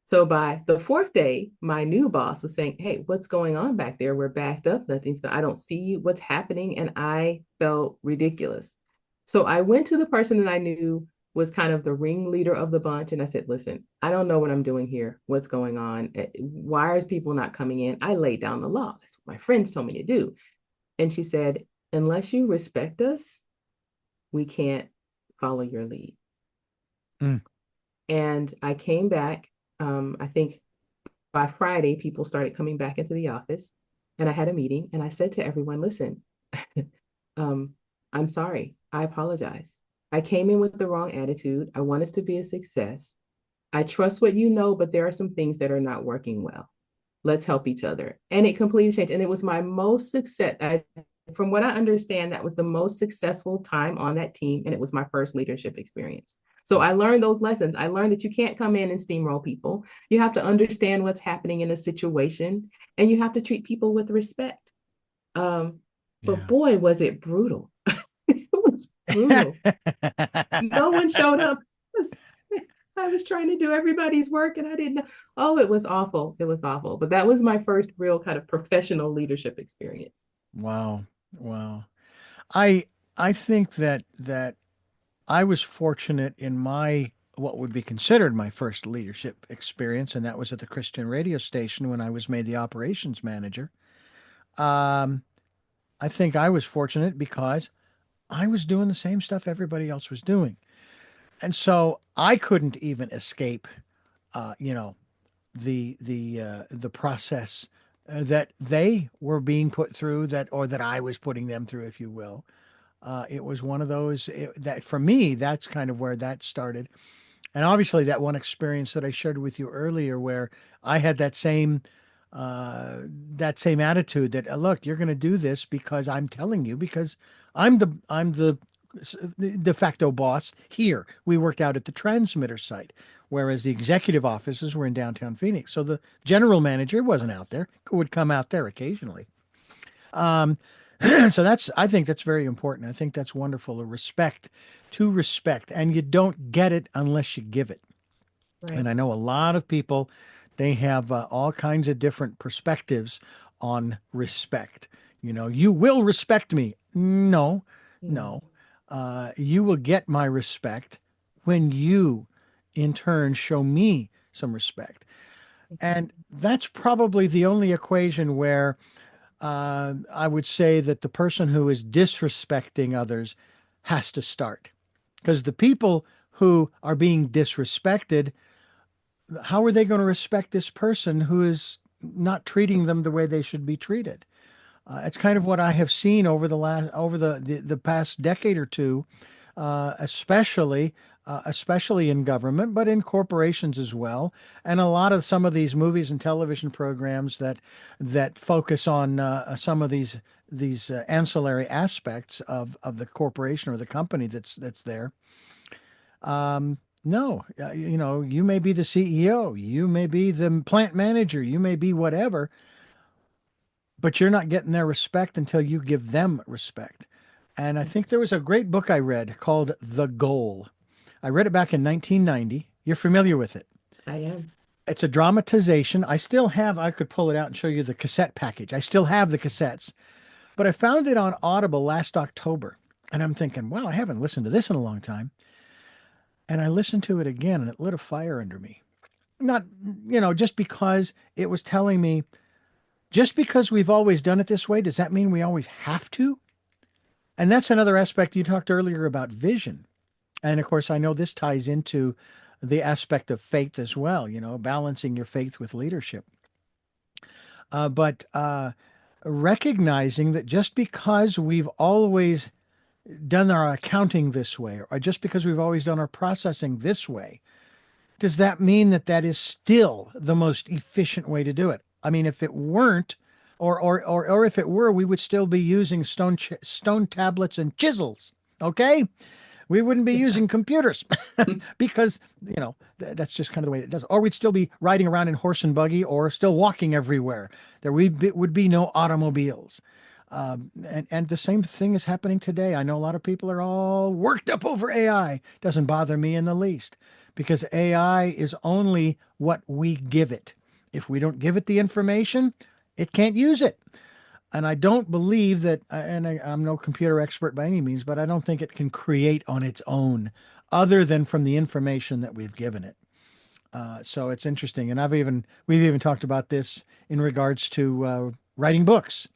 So by the fourth day, my new boss was saying, hey, what's going on back there? We're backed up. I don't see you. What's happening? And I felt ridiculous. So I went to the person that I knew was kind of the ringleader of the bunch. And I said, listen, I don't know what I'm doing here. What's going on? Why are people not coming in? I laid down the law. That's what my friends told me to do. And she said, unless you respect us, we can't follow your lead. Mm. And I came back. I think by Friday, people started coming back into the office, and I had a meeting and I said to everyone, listen, um, I'm sorry. I apologize. I came in with the wrong attitude. I want us to be a success. I trust what you know, but there are some things that are not working well. Let's help each other. And it completely changed. And it was my most success. From what I understand, that was the most successful time on that team. And it was my first leadership experience. So I learned those lessons. I learned that you can't come in and steamroll people. You have to understand what's happening in a situation, and you have to treat people with respect. Um, but Yeah. boy, was it brutal. It was brutal. No one showed up. I was trying to do everybody's work and I didn't know. Oh, it was awful. It was awful. But that was my first real kind of professional leadership experience. Wow. Wow. I I think that I was fortunate in my what would be considered my first leadership experience, and that was at the Christian radio station when I was made the operations manager. Um, I think I was fortunate because I was doing the same stuff everybody else was doing. And so I couldn't even escape, you know, the process that they were being put through, that or that I was putting them through, if you will. It was one of those that for me, that's kind of where that started. And obviously, that one experience that I shared with you earlier, where I had uh, that same attitude that look, you're going to do this because I'm telling you, because I'm the de facto boss here. We worked out at the transmitter site, whereas the executive offices were in downtown Phoenix. So the general manager wasn't out there; would come out there occasionally. Um, so I think that's very important. I think that's wonderful. A respect to respect, and you don't get it unless you give it. And Right. I know a lot of people, they have all kinds of different perspectives on respect. You know, you will respect me. No, Mm. no. You will get my respect when you, in turn, show me some respect. And that's probably the only equation where I would say that the person who is disrespecting others has to start. Because the people who are being disrespected, how are they going to respect this person who is not treating them the way they should be treated? It's kind of what I have seen over the past decade or two, especially in government, but in corporations as well. And a lot of some of these movies and television programs that focus on some of these ancillary aspects of the corporation or the company that's there. No, you know, you may be the CEO, you may be the plant manager, you may be whatever, but you're not getting their respect until you give them respect. And I think there was a great book I read called The Goal. I read it back in 1990. You're familiar with it. I am. It's a dramatization. I could pull it out and show you the cassette package. I still have the cassettes, but I found it on Audible last October. And I'm thinking, wow, I haven't listened to this in a long time. And I listened to it again and it lit a fire under me. Not, just because it was telling me, just because we've always done it this way, does that mean we always have to? And that's another aspect you talked earlier about vision. And of course, I know this ties into the aspect of faith as well, balancing your faith with leadership. But recognizing that just because we've always done our accounting this way, or just because we've always done our processing this way, does that mean that that is still the most efficient way to do it? I mean, if it weren't, or if it were, we would still be using stone tablets and chisels. Okay, we wouldn't be using computers because that's just kind of the way it does. Or we'd still be riding around in horse and buggy, or still walking everywhere. Would be no automobiles. And the same thing is happening today. I know a lot of people are all worked up over AI. Doesn't bother me in the least, because AI is only what we give it. If we don't give it the information, it can't use it. And I don't believe that, I'm no computer expert by any means, but I don't think it can create on its own, other than from the information that we've given it. So it's interesting, and we've even talked about this in regards to writing books.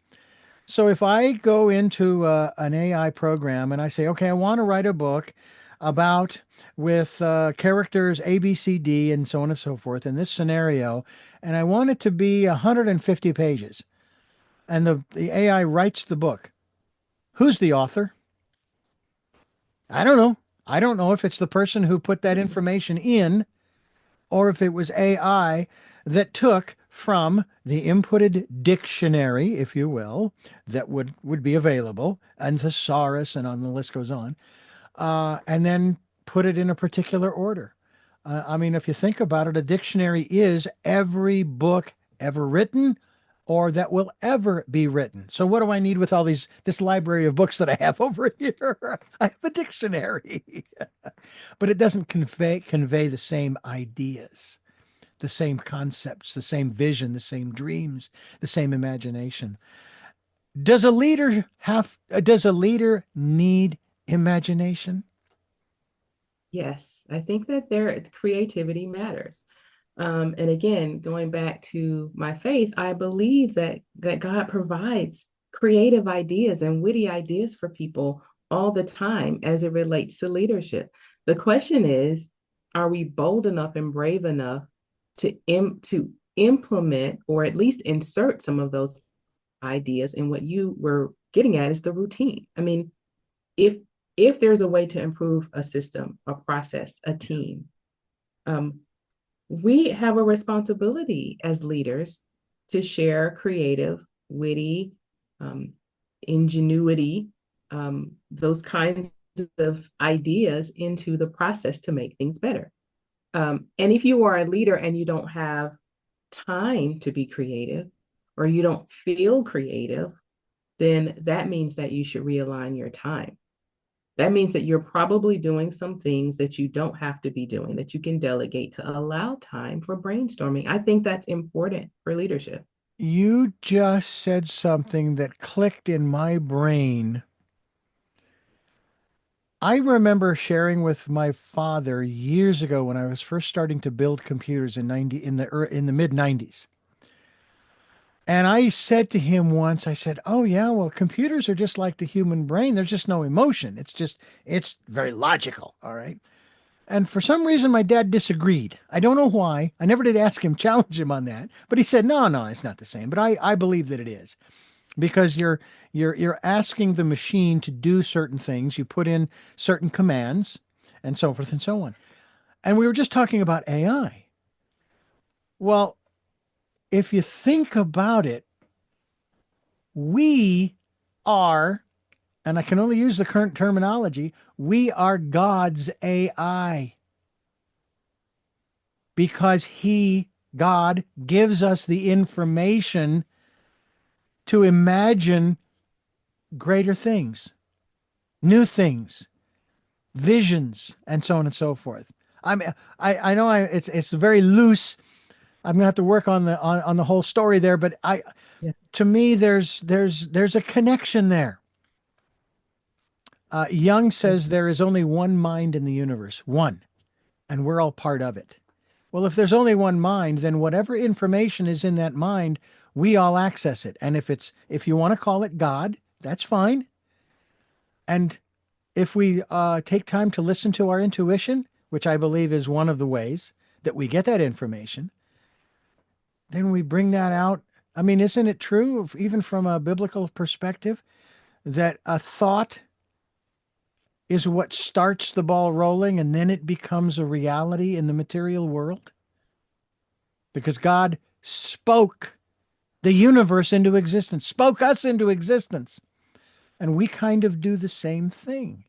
So if I go into an AI program and I say, okay, I want to write a book about with characters A, B, C, D, and so on and so forth in this scenario, and I want it to be 150 pages, and the AI writes the book, who's the author? I don't know. I don't know if it's the person who put that Listen. information in, or if it was AI that took from the inputted dictionary, if you will, that would be available, and thesaurus, and on the list goes on, and then put it in a particular order. I mean, if you think about it, a dictionary is every book ever written or that will ever be written. So what do I need with all this library of books that I have over here? I have a dictionary. But it doesn't convey the same ideas, the same concepts, the same vision, the same dreams, the same imagination. Does a leader need imagination? Yes, I think that their creativity matters. And again, going back to my faith, I believe that God provides creative ideas and witty ideas for people all the time as it relates to leadership. The question is, are we bold enough and brave enough to implement or at least insert some of those ideas? And what you were getting at is the routine. I mean, if if there's a way to improve a system, a process, a team, um, we have a responsibility as leaders to share creative, witty, um, ingenuity, those kinds of ideas into the process to make things better. And if you are a leader and you don't have time to be creative or you don't feel creative, then that means that you should realign your time. That means that you're probably doing some things that you don't have to be doing, that you can delegate to allow time for brainstorming. I think that's important for leadership. You just said something that clicked in my brain. I remember sharing with my father years ago when I was first starting to build computers in the mid 90s. And I said to him once, I said, "Oh yeah, well computers are just like the human brain. There's just no emotion. It's very logical, all right?" And for some reason my dad disagreed. I don't know why. I never did ask him, challenge him on that, but he said, "No, no, it's not the same." But I believe that it is because you're asking the machine to do certain things. You put in certain commands and so forth and so on. And we were just talking about AI. Well, if you think about it, we are, and I can only use the current terminology, we are God's AI because God, gives us the information to imagine greater things, new things, visions, and so on and so forth. I know it's very loose. I'm gonna have to work on the whole story there, but Yeah. to me there's a connection there. Jung says there is only one mind in the universe, one, and we're all part of it. Well, if there's only one mind, then whatever information is in that mind, we all access it. And if you want to call it God, that's fine. And if we take time to listen to our intuition, which I believe is one of the ways that we get that information, then we bring that out. I mean, isn't it true, even from a biblical perspective, that a thought is what starts the ball rolling and then it becomes a reality in the material world? Because God spoke the universe into existence, spoke us into existence. And we kind of do the same thing.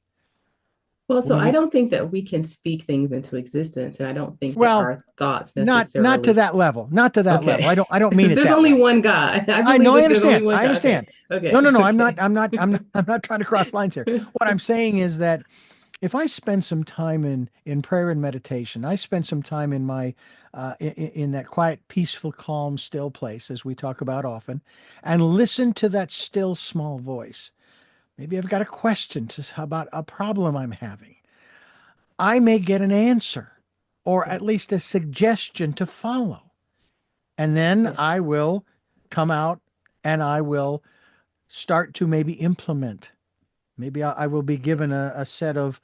Well, so I We, don't think that we can speak things into existence, and I don't think that well, our thoughts not to necessarily. that level, not to that level. Okay, I don't mean because it there's that only way. one God. I I believe know, I that there's only understand. one I God. Okay, understand. No, okay, no, no. okay. I'm not trying to cross lines here. What I'm saying is that if I spend some time in prayer and meditation, I spend some time in my in that quiet, peaceful, calm, still place, as we talk about often, and listen to that still small voice. Maybe I've got a question about a problem I'm having. I may get an answer, or Yes, at least a suggestion to follow, and then I yes, will come out and I will start to maybe implement. Maybe I will be given a set of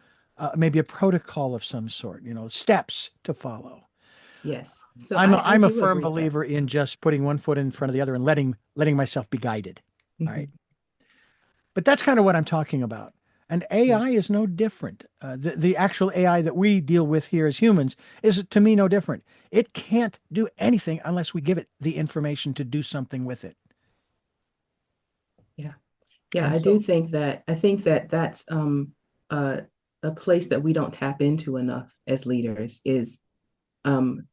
maybe a protocol of some sort, steps to follow. yes. So I I'm a do firm agree with that. believer in just putting one foot in front of the other and letting myself be guided. All right. Mhm. But that's kind of what I'm talking about. And Yeah. AI is no different. The actual AI that we deal with here as humans is, to me, no different. It can't do anything unless we give it the information to do something with it. Yeah. Yeah, And I do so, think that I think that that's uh a place that we don't tap into enough as leaders is um,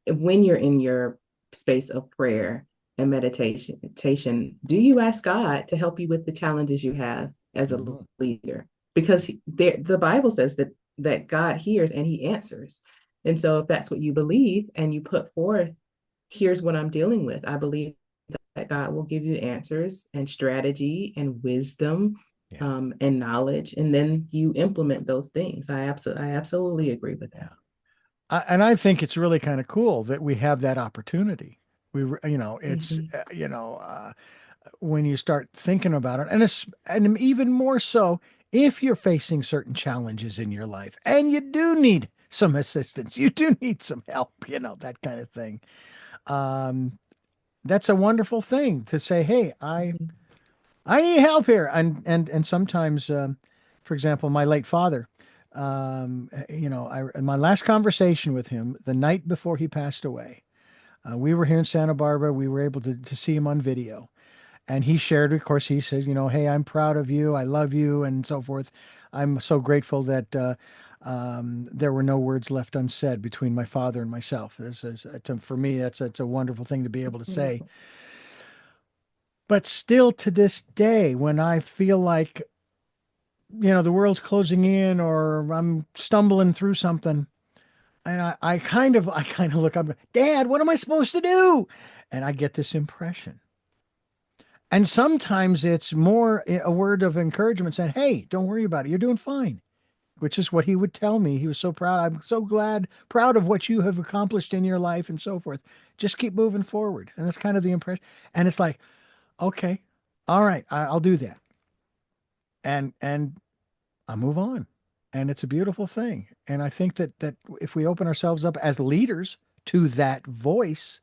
when you're in your space of prayer and meditation, do you ask God to help you with the challenges you have as a Mhm. leader? Because the Bible says that God hears and He answers. And so, if that's what you believe and you put forth, here's what I'm dealing with, I believe that God will give you answers and strategy and wisdom, Yeah. and knowledge, and then you implement those things. I absolutely agree with Yeah. that. And I think it's really kind of cool that we have that opportunity. It's, Mhm. when you start thinking about it, and even more so if you're facing certain challenges in your life and you do need some assistance, you do need some help, that kind of thing. Um, that's a wonderful thing to say, hey, Mhm. I need help here. And sometimes, for example, my late father, in my last conversation with him the night before he passed away, we were here in Santa Barbara. We were able to see him on video. And he shared, of course, he says, hey, I'm proud of you. I love you, and so forth. I'm so grateful that there were no words left unsaid between my father and myself. For me, it's a wonderful thing to be able to say. Wonderful. But still to this day, when I feel like, the world's closing in or I'm stumbling through something, and I kind of look up, Dad, what am I supposed to do? And I get this impression. And sometimes it's more a word of encouragement saying, hey, don't worry about it. You're doing fine, which is what he would tell me. He was so proud. I'm so proud of what you have accomplished in your life and so forth. Just keep moving forward. And that's kind of the impression. And it's like, okay, all right, I'll do that. And I move on. And it's a beautiful thing. And I think that if we open ourselves up as leaders to that voice,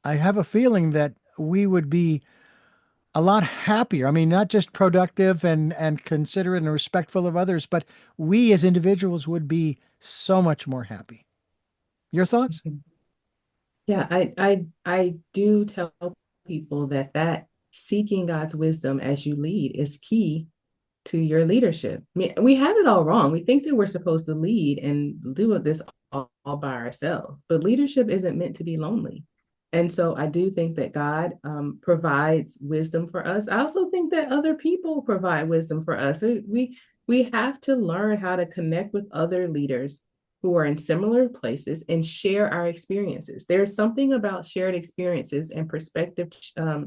I have a feeling that we would be a lot happier. I mean, not just productive and considerate and respectful of others, but we as individuals would be so much more happy. Your thoughts? Mhm. Yeah, I do tell people that seeking God's wisdom as you lead is key to your leadership. I mean, we have it all wrong. We think that we're supposed to lead and do this all by ourselves, but leadership isn't meant to be lonely. And so I do think that God provides wisdom for us. I also think that other people provide wisdom for us. We have to learn how to connect with other leaders who are in similar places and share our experiences. There's something about shared experiences and perspective.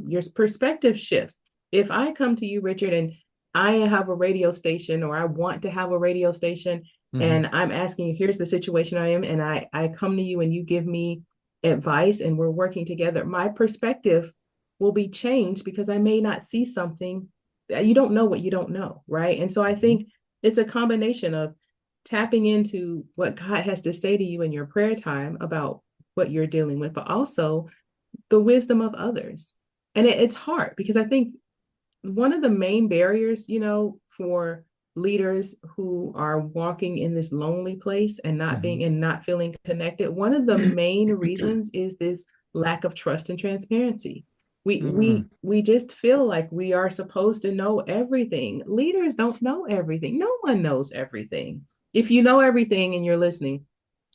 Your perspective shifts. If I come to you, Richard, and I have a radio station or I want to have a radio station Hmm. and I'm asking you, here's the situation I am, and I come to you and you give me advice and we're working together, my perspective will be changed because I may not see something. You don't know what you don't know, right? And so I Hmm. think it's a combination of tapping into what God has to say to you in your prayer time about what you're dealing with, but also the wisdom of others. And it's hard because I think one of the main barriers, for leaders who are walking in this lonely place and not Hmm. being and not feeling connected, one of the main reasons is this lack of trust and transparency. We Hmm. we we just feel like we are supposed to know everything. Leaders don't know everything. No one knows everything. If you know everything and you're listening,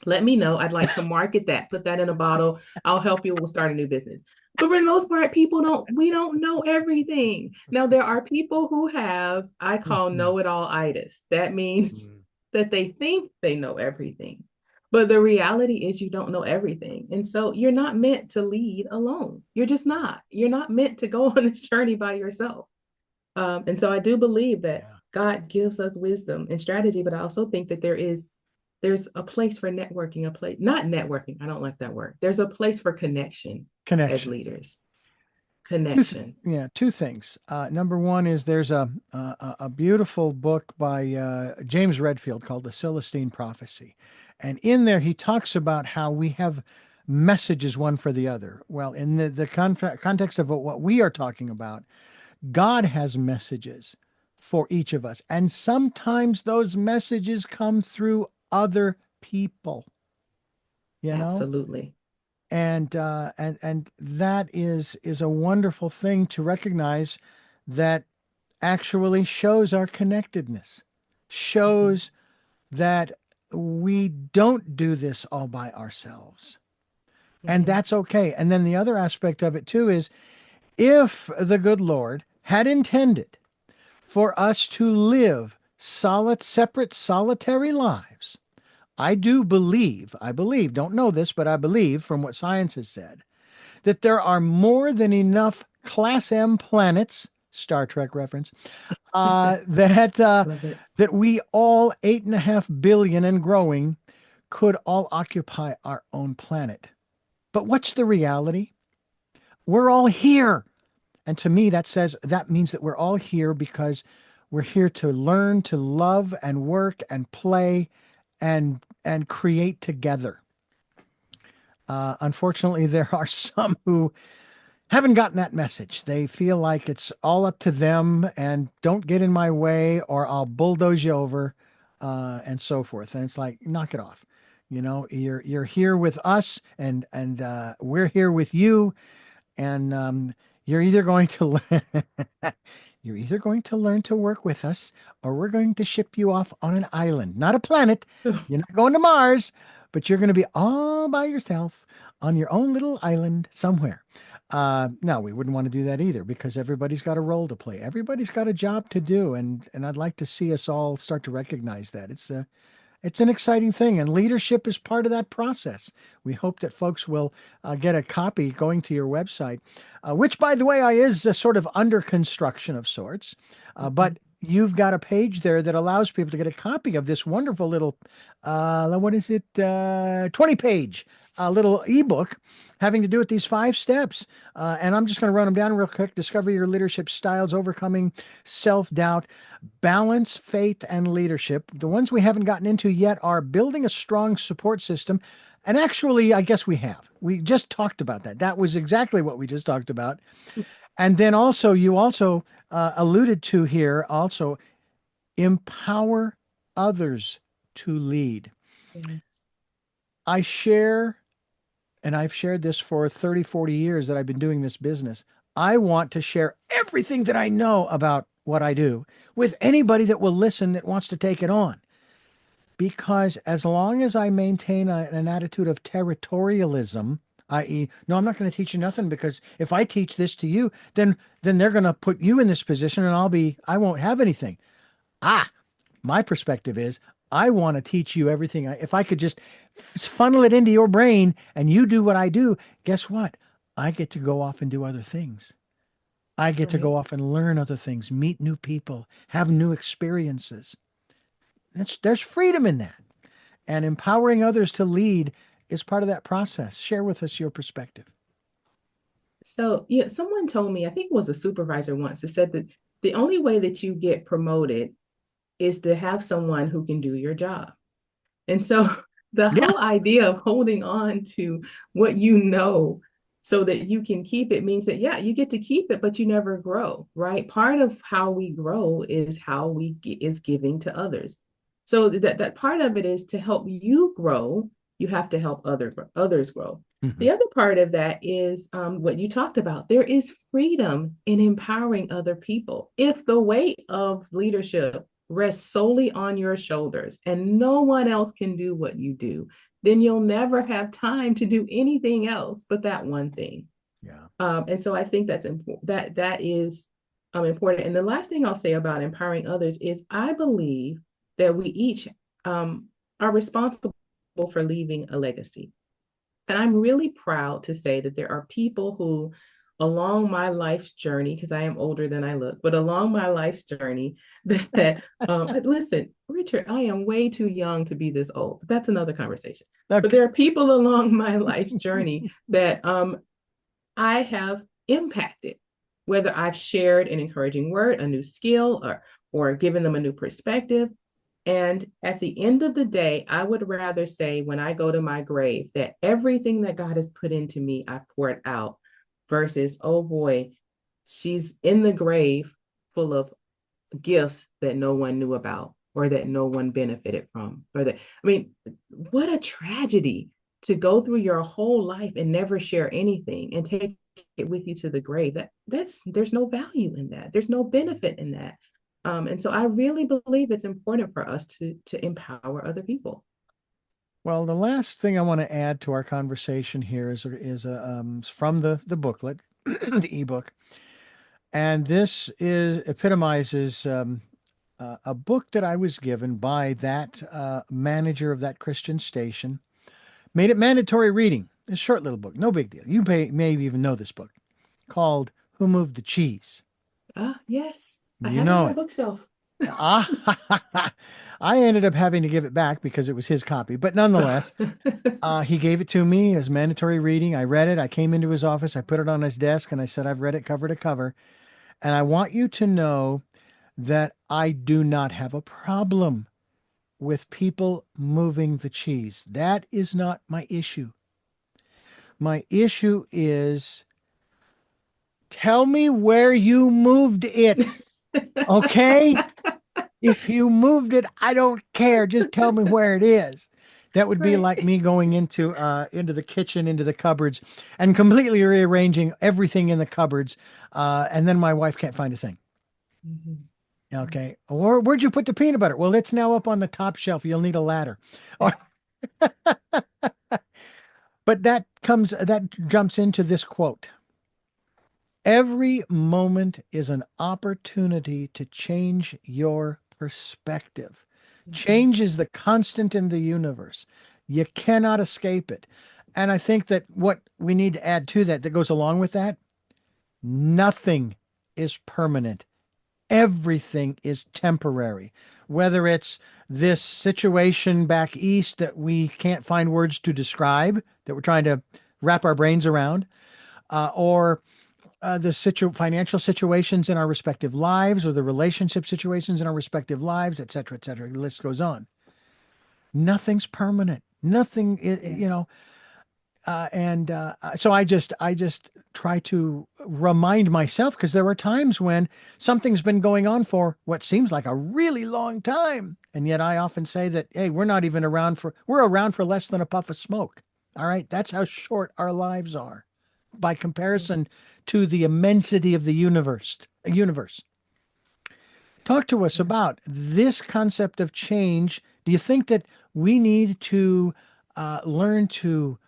let me know. I'd like to market that, put that in a bottle. I'll help you. We'll start a new business. But for the most part, we don't know everything. Now, there are people who have, I call Hmm. know it all itis. That means Hmm. that they think they know everything. But the reality is, you don't know everything. And so you're not meant to lead alone. You're just not. You're not meant to go on this journey by yourself. And so I do believe that Yeah. God gives us wisdom and strategy, but I also think that there's a place for networking, a place not networking. I don't like that word. There's a place for connection as Connection. leaders. Two, Connection. yeah, two things. Number one is there's a beautiful book by James Redfield called The Celestine Prophecy, and in there he talks about how we have messages one for the other. Well, in the context of what we are talking about, God has messages for each of us, and sometimes those messages come through other people. You know, Absolutely. and that is a wonderful thing to recognize that actually shows our connectedness, Mhm. shows that we don't do this all by ourselves. And Mhm. that's okay. And then the other aspect of it too is if the good Lord had intended for us to live separate, solitary lives, I believe, don't know this, but I believe from what science has said, that there are more than enough Class M planets, Star Trek reference, Love it. that we all 8.5 billion and growing could all occupy our own planet. But what's the reality? We're all here. And to me, that means that we're all here because we're here to learn, to love and work and play and create together. Unfortunately, there are some who haven't gotten that message. They feel like it's all up to them and don't get in my way or I'll bulldoze you over, and so forth. And it's like, knock it off. You're here with us, and we're here with you, and you're either going to learn you're either going to learn to work with us, or we're going to ship you off on an island, not a planet. You're not going to Mars, but you're going to be all by yourself on your own little island somewhere. No, we wouldn't want to do that either, because everybody's got a role to play. Everybody's got a job to do, and I'd like to see us all start to recognize that. It's an exciting thing, and leadership is part of that process. We hope that folks will get a copy going to your website, which, by the way, is a sort of under construction of sorts. But you've got a page there that allows people to get a copy of this wonderful little, what is it, 20-page little ebook having to do with these 5 steps. And I'm just going to run them down real quick. Discover your leadership styles, overcoming self-doubt, balance, faith, and leadership. The ones we haven't gotten into yet are building a strong support system. And actually, I guess we have. We just talked about that. That was exactly what we just talked about. And then also, you also alluded to here, also empower others to lead. Yeah. I share, and I've shared this for 30, 40 years that I've been doing this business. I want to share everything that I know about what I do with anybody that will listen, that wants to take it on. Because as long as I maintain an attitude of territorialism, i.e., no, I'm not going to teach you nothing, because if I teach this to you, then they're going to put you in this position and I won't have anything. Ah, my perspective is I want to teach you everything. If I could just funnel it into your brain and you do what I do, guess what? I get to go off and do other things. I get to Right. go off and learn other things, meet new people, have new experiences. There's freedom in that. And empowering others to lead is part of that process. Share with us your perspective. So, yeah, someone told me, I think it was a supervisor once, that said that the only way that you get promoted is to have someone who can do your job. And so the Yeah. whole idea of holding on to what you know so that you can keep it means that, yeah, you get to keep it, but you never grow, right? Part of how we grow is how is giving to others. So that part of it is to help you grow, you have to help others grow. Hmm. The other part of that is what you talked about. There is freedom in empowering other people. If the weight of leadership rests solely on your shoulders and no one else can do what you do, then you'll never have time to do anything else but that one thing. Yeah. And so I think that's important. That is important. And the last thing I'll say about empowering others is I believe that we each are responsible for leaving a legacy. And I'm really proud to say that there are people who, along my life's journey, because I am older than I look, but along my life's journey, that listen, Richard, I am way too young to be this old. That's another conversation. But Okay. there are people along my life's journey that I have impacted, whether I've shared an encouraging word, a new skill, or given them a new perspective. And at the end of the day, I would rather say when I go to my grave that everything that God has put into me, I poured out, versus, oh boy, she's in the grave full of gifts that no one knew about or that no one benefited from. I mean, what a tragedy to go through your whole life and never share anything and take it with you to the grave. There's no value in that. There's no benefit in that. And so I really believe it's important for us to empower other people. Well, the last thing I want to add to our conversation here is from the booklet, the ebook, and this is epitomizes a book that I was given by that manager of that Christian station. Made it mandatory reading. A short little book, no big deal. You may even know this book called "Who Moved the Cheese." Ah, yes, I You have it on know my it. bookshelf. Ah, I ended up having to give it back because it was his copy, but nonetheless, he gave it to me as mandatory reading. I read it. I came into his office. I put it on his desk and I said, I've read it cover to cover. And I want you to know that I do not have a problem with people moving the cheese. That is not my issue. My issue is tell me where you moved it. Okay? If you moved it, I don't care. Just tell me where it is. That would be Right. like me going into the kitchen, into the cupboards, and completely rearranging everything in the cupboards, and then my wife can't find a thing. Mhm. Okay, or where'd you put the peanut butter? Well, it's now up on the top shelf. You'll need a ladder. Or, but that jumps into this quote. Every moment is an opportunity to change your perspective. Mhm. Change is the constant in the universe. You cannot escape it. And I think that what we need to add to that, that goes along with that, nothing is permanent. Everything is temporary. Whether it's this situation back east that we can't find words to describe, that we're trying to wrap our brains around, or the financial situations in our respective lives or the relationship situations in our respective lives, et cetera, et cetera. The list goes on. Nothing's permanent. Nothing, Yeah. and so I just try to remind myself because there are times when something's been going on for what seems like a really long time, and yet I often say that, hey, we're around for less than a puff of smoke. All right, that's how short our lives are by Yeah. comparison to the immensity of the universe. Talk to us Yeah. about this concept of change. Do you think that we need to learn to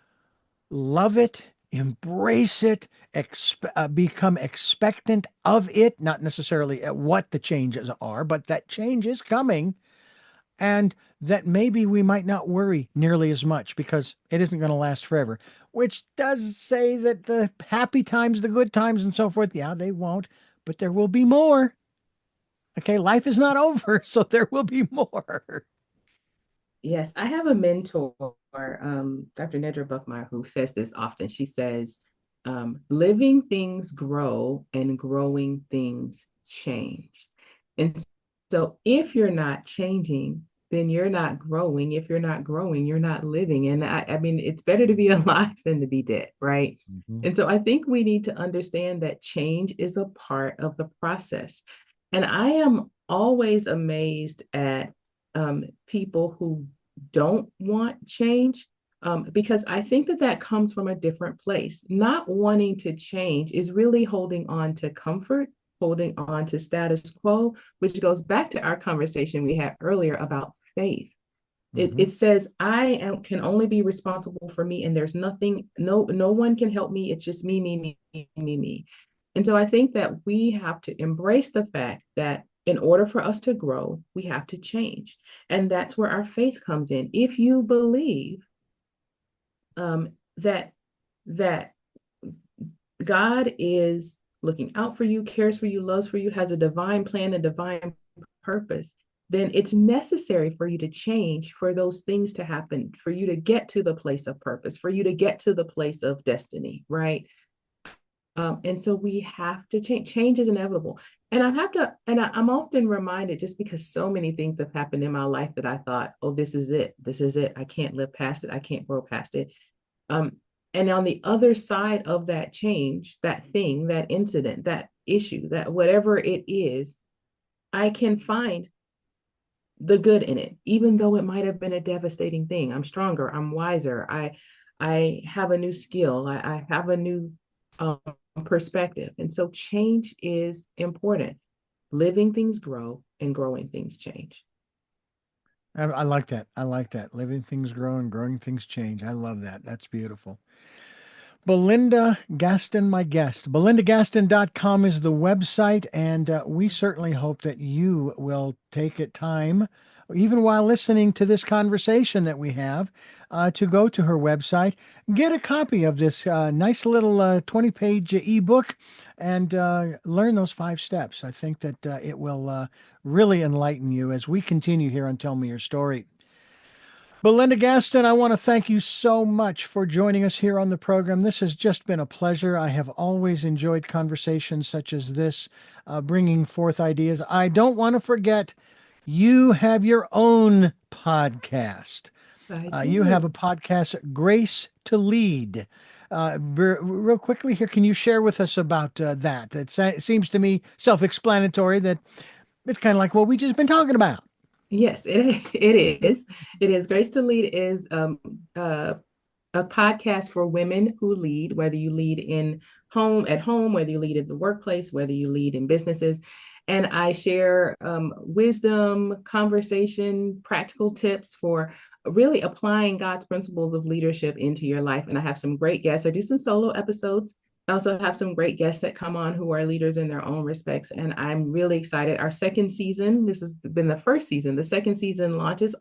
love it, embrace it, become expectant of it, not necessarily at what the changes are, but that change is coming, and that maybe we might not worry nearly as much because it isn't going to last forever, which does say that the happy times, the good times, and so forth, yeah, they won't, but there will be more. Okay, life is not over, so there will be more. Yes, I have a mentor, Dr. Nedra Buckmeyer, who says this often. She says, living things grow and growing things change. And so if you're not changing, then you're not growing. If you're not growing, you're not living. And I mean, it's better to be alive than to be dead, right? Mhm. And so I think we need to understand that change is a part of the process. And I am always amazed at people who don't want change, because I think that that comes from a different place. Not wanting to change is really holding on to comfort, holding on to status quo, which goes back to our conversation we had earlier about faith. It Mhm. says can only be responsible for me, and there's nothing, no one can help me. It's just me. And so I think that we have to embrace the fact that in order for us to grow, we have to change. And that's where our faith comes in. If you believe that that God is looking out for you, cares for you, loves for you, has a divine plan, a divine purpose, then it's necessary for you to change, for those things to happen, for you to get to the place of purpose, for you to get to the place of destiny, right? And so we have to change. Change is inevitable. And I have to, and I'm often reminded, just because so many things have happened in my life that I thought, oh, this is it. This is it. I can't live past it. I can't grow past it. Um, and on the other side of that change, that thing, that incident, that issue, that whatever it is, I can find the good in it, even though it might have been a devastating thing. I'm stronger, I'm wiser, I have a new skill, I have a new um, perspective. And so change is important. living things grow and growing things change. I like that. I like that. Living things grow and growing things change. I love that. That's beautiful. Belinda Gaston, my guest. BelindaGaston.com is the website, and we certainly hope that you will take it time, even while listening to this conversation that we have, to go to her website, get a copy of this nice little 20-page ebook, and learn those 5 steps. I think that it will really enlighten you as we continue here on Tell Me Your Story. Belinda Gaston, I want to thank you so much for joining us here on the program. This has just been a pleasure. I have always enjoyed conversations such as this, bringing forth ideas. I don't want to forget, you have your own podcast. I You have do. a podcast, Grace to Lead. Real quickly here, can you share with us about that? It seems to me self-explanatory that it's kind of like what we just been talking about. Yes, it is. It is. Grace to Lead is a podcast for women who lead, whether you lead at home, whether you lead in the workplace, whether you lead in businesses. And I share wisdom, conversation, practical tips for really applying God's principles of leadership into your life. And I have some great guests. I do some solo episodes. I also have some great guests that come on who are leaders in their own respects. And I'm really excited. Our second season, this has been the first season. The second season launches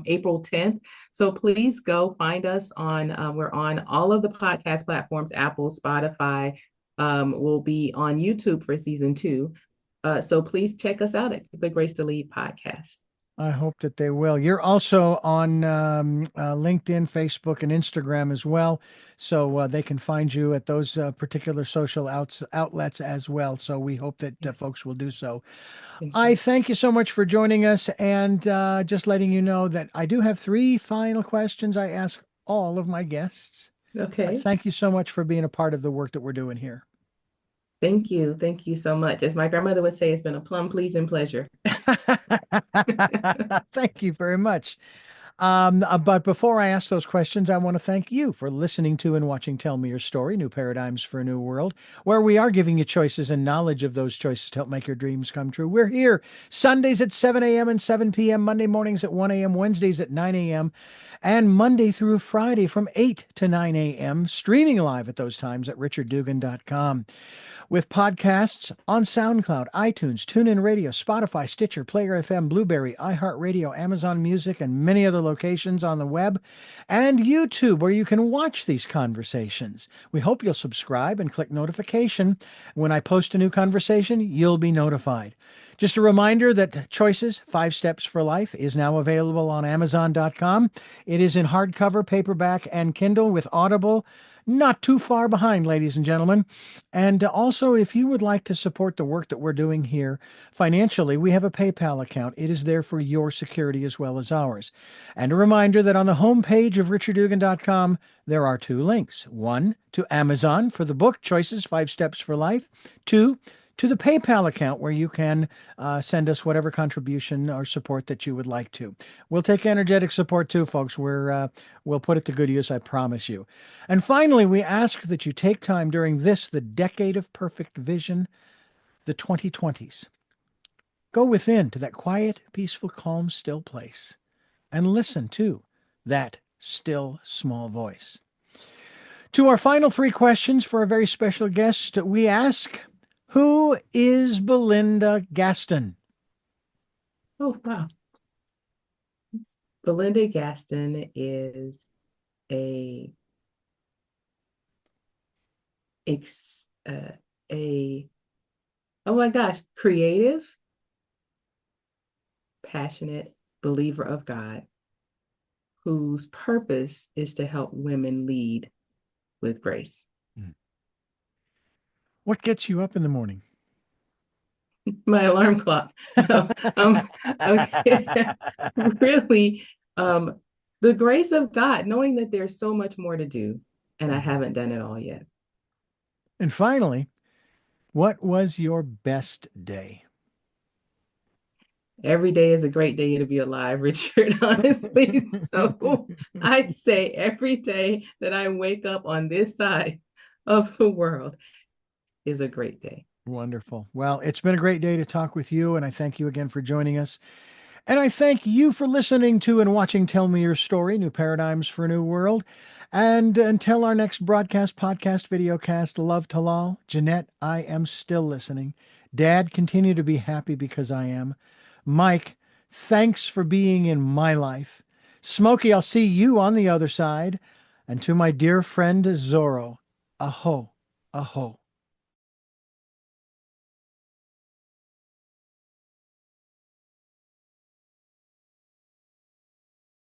April 10th. So please go find us we're on all of the podcast platforms, Apple, Spotify. We'll be on YouTube for season 2. So please check us out at the Grace to Lead podcast. I hope that they will. You're also on LinkedIn, Facebook, and Instagram as well. So they can find you at those particular social outlets as well. So we hope that Yes. folks will do so. Thank I you. thank you so much for joining us. And just letting you know that I do have 3 final questions I ask all of my guests. Okay. Thank you so much for being a part of the work that we're doing here. Thank you. Thank you so much. As my grandmother would say, it's been a plum pleasing pleasure. Thank you very much. But before I ask those questions, I want to thank you for listening to and watching Tell Me Your Story, New Paradigms for a New World, where we are giving you choices and knowledge of those choices to help make your dreams come true. We're here Sundays at 7 a.m. and 7 p.m., Monday mornings at 1 a.m., Wednesdays at 9 a.m., and Monday through Friday from 8 to 9 a.m., streaming live at those times at richarddugan.com, with podcasts on SoundCloud, iTunes, TuneIn Radio, Spotify, Stitcher, Player FM, Blueberry, iHeartRadio, Amazon Music, and many other locations on the web, and YouTube, where you can watch these conversations. We hope you'll subscribe and click notification. When I post a new conversation, you'll be notified. Just a reminder that Choices, 5 Steps for Life, is now available on Amazon.com. It is in hardcover, paperback, and Kindle with Audible. Not too far behind, ladies and gentlemen. And also, if you would like to support the work that we're doing here financially, we have a PayPal account. It is there for your security as well as ours. And a reminder that on the homepage of richarddugan.com, there are 2 links. 1, to Amazon for the book, Choices, 5 Steps for Life. 2, to the PayPal account where you can send us whatever contribution or support that you would like to. We'll take energetic support too, folks. We'll put it to good use, I promise you. And finally, we ask that you take time during this, the decade of perfect vision, the 2020s. Go within to that quiet, peaceful, calm, still place and listen to that still, small voice. To our final 3 questions for a very special guest, we ask, who is Belinda Gaston? Oh, wow. Belinda Gaston is a ex, a oh my gosh, creative, passionate believer of God whose purpose is to help women lead with grace. What gets you up in the morning? My alarm clock. No, okay. Really, the grace of God, knowing that there's so much more to do, and I haven't done it all yet. And finally, what was your best day? Every day is a great day to be alive, Richard, honestly. So I say every day that I wake up on this side of the world is a great day. Wonderful. Well, it's been a great day to talk with you, and I thank you again for joining us. And I thank you for listening to and watching Tell Me Your Story, New Paradigms for a New World. And until our next broadcast, podcast, videocast, love Talal. Jeanette, I am still listening. Dad, continue to be happy because I am. Mike, thanks for being in my life. Smokey, I'll see you on the other side. And to my dear friend Zorro, aho, aho.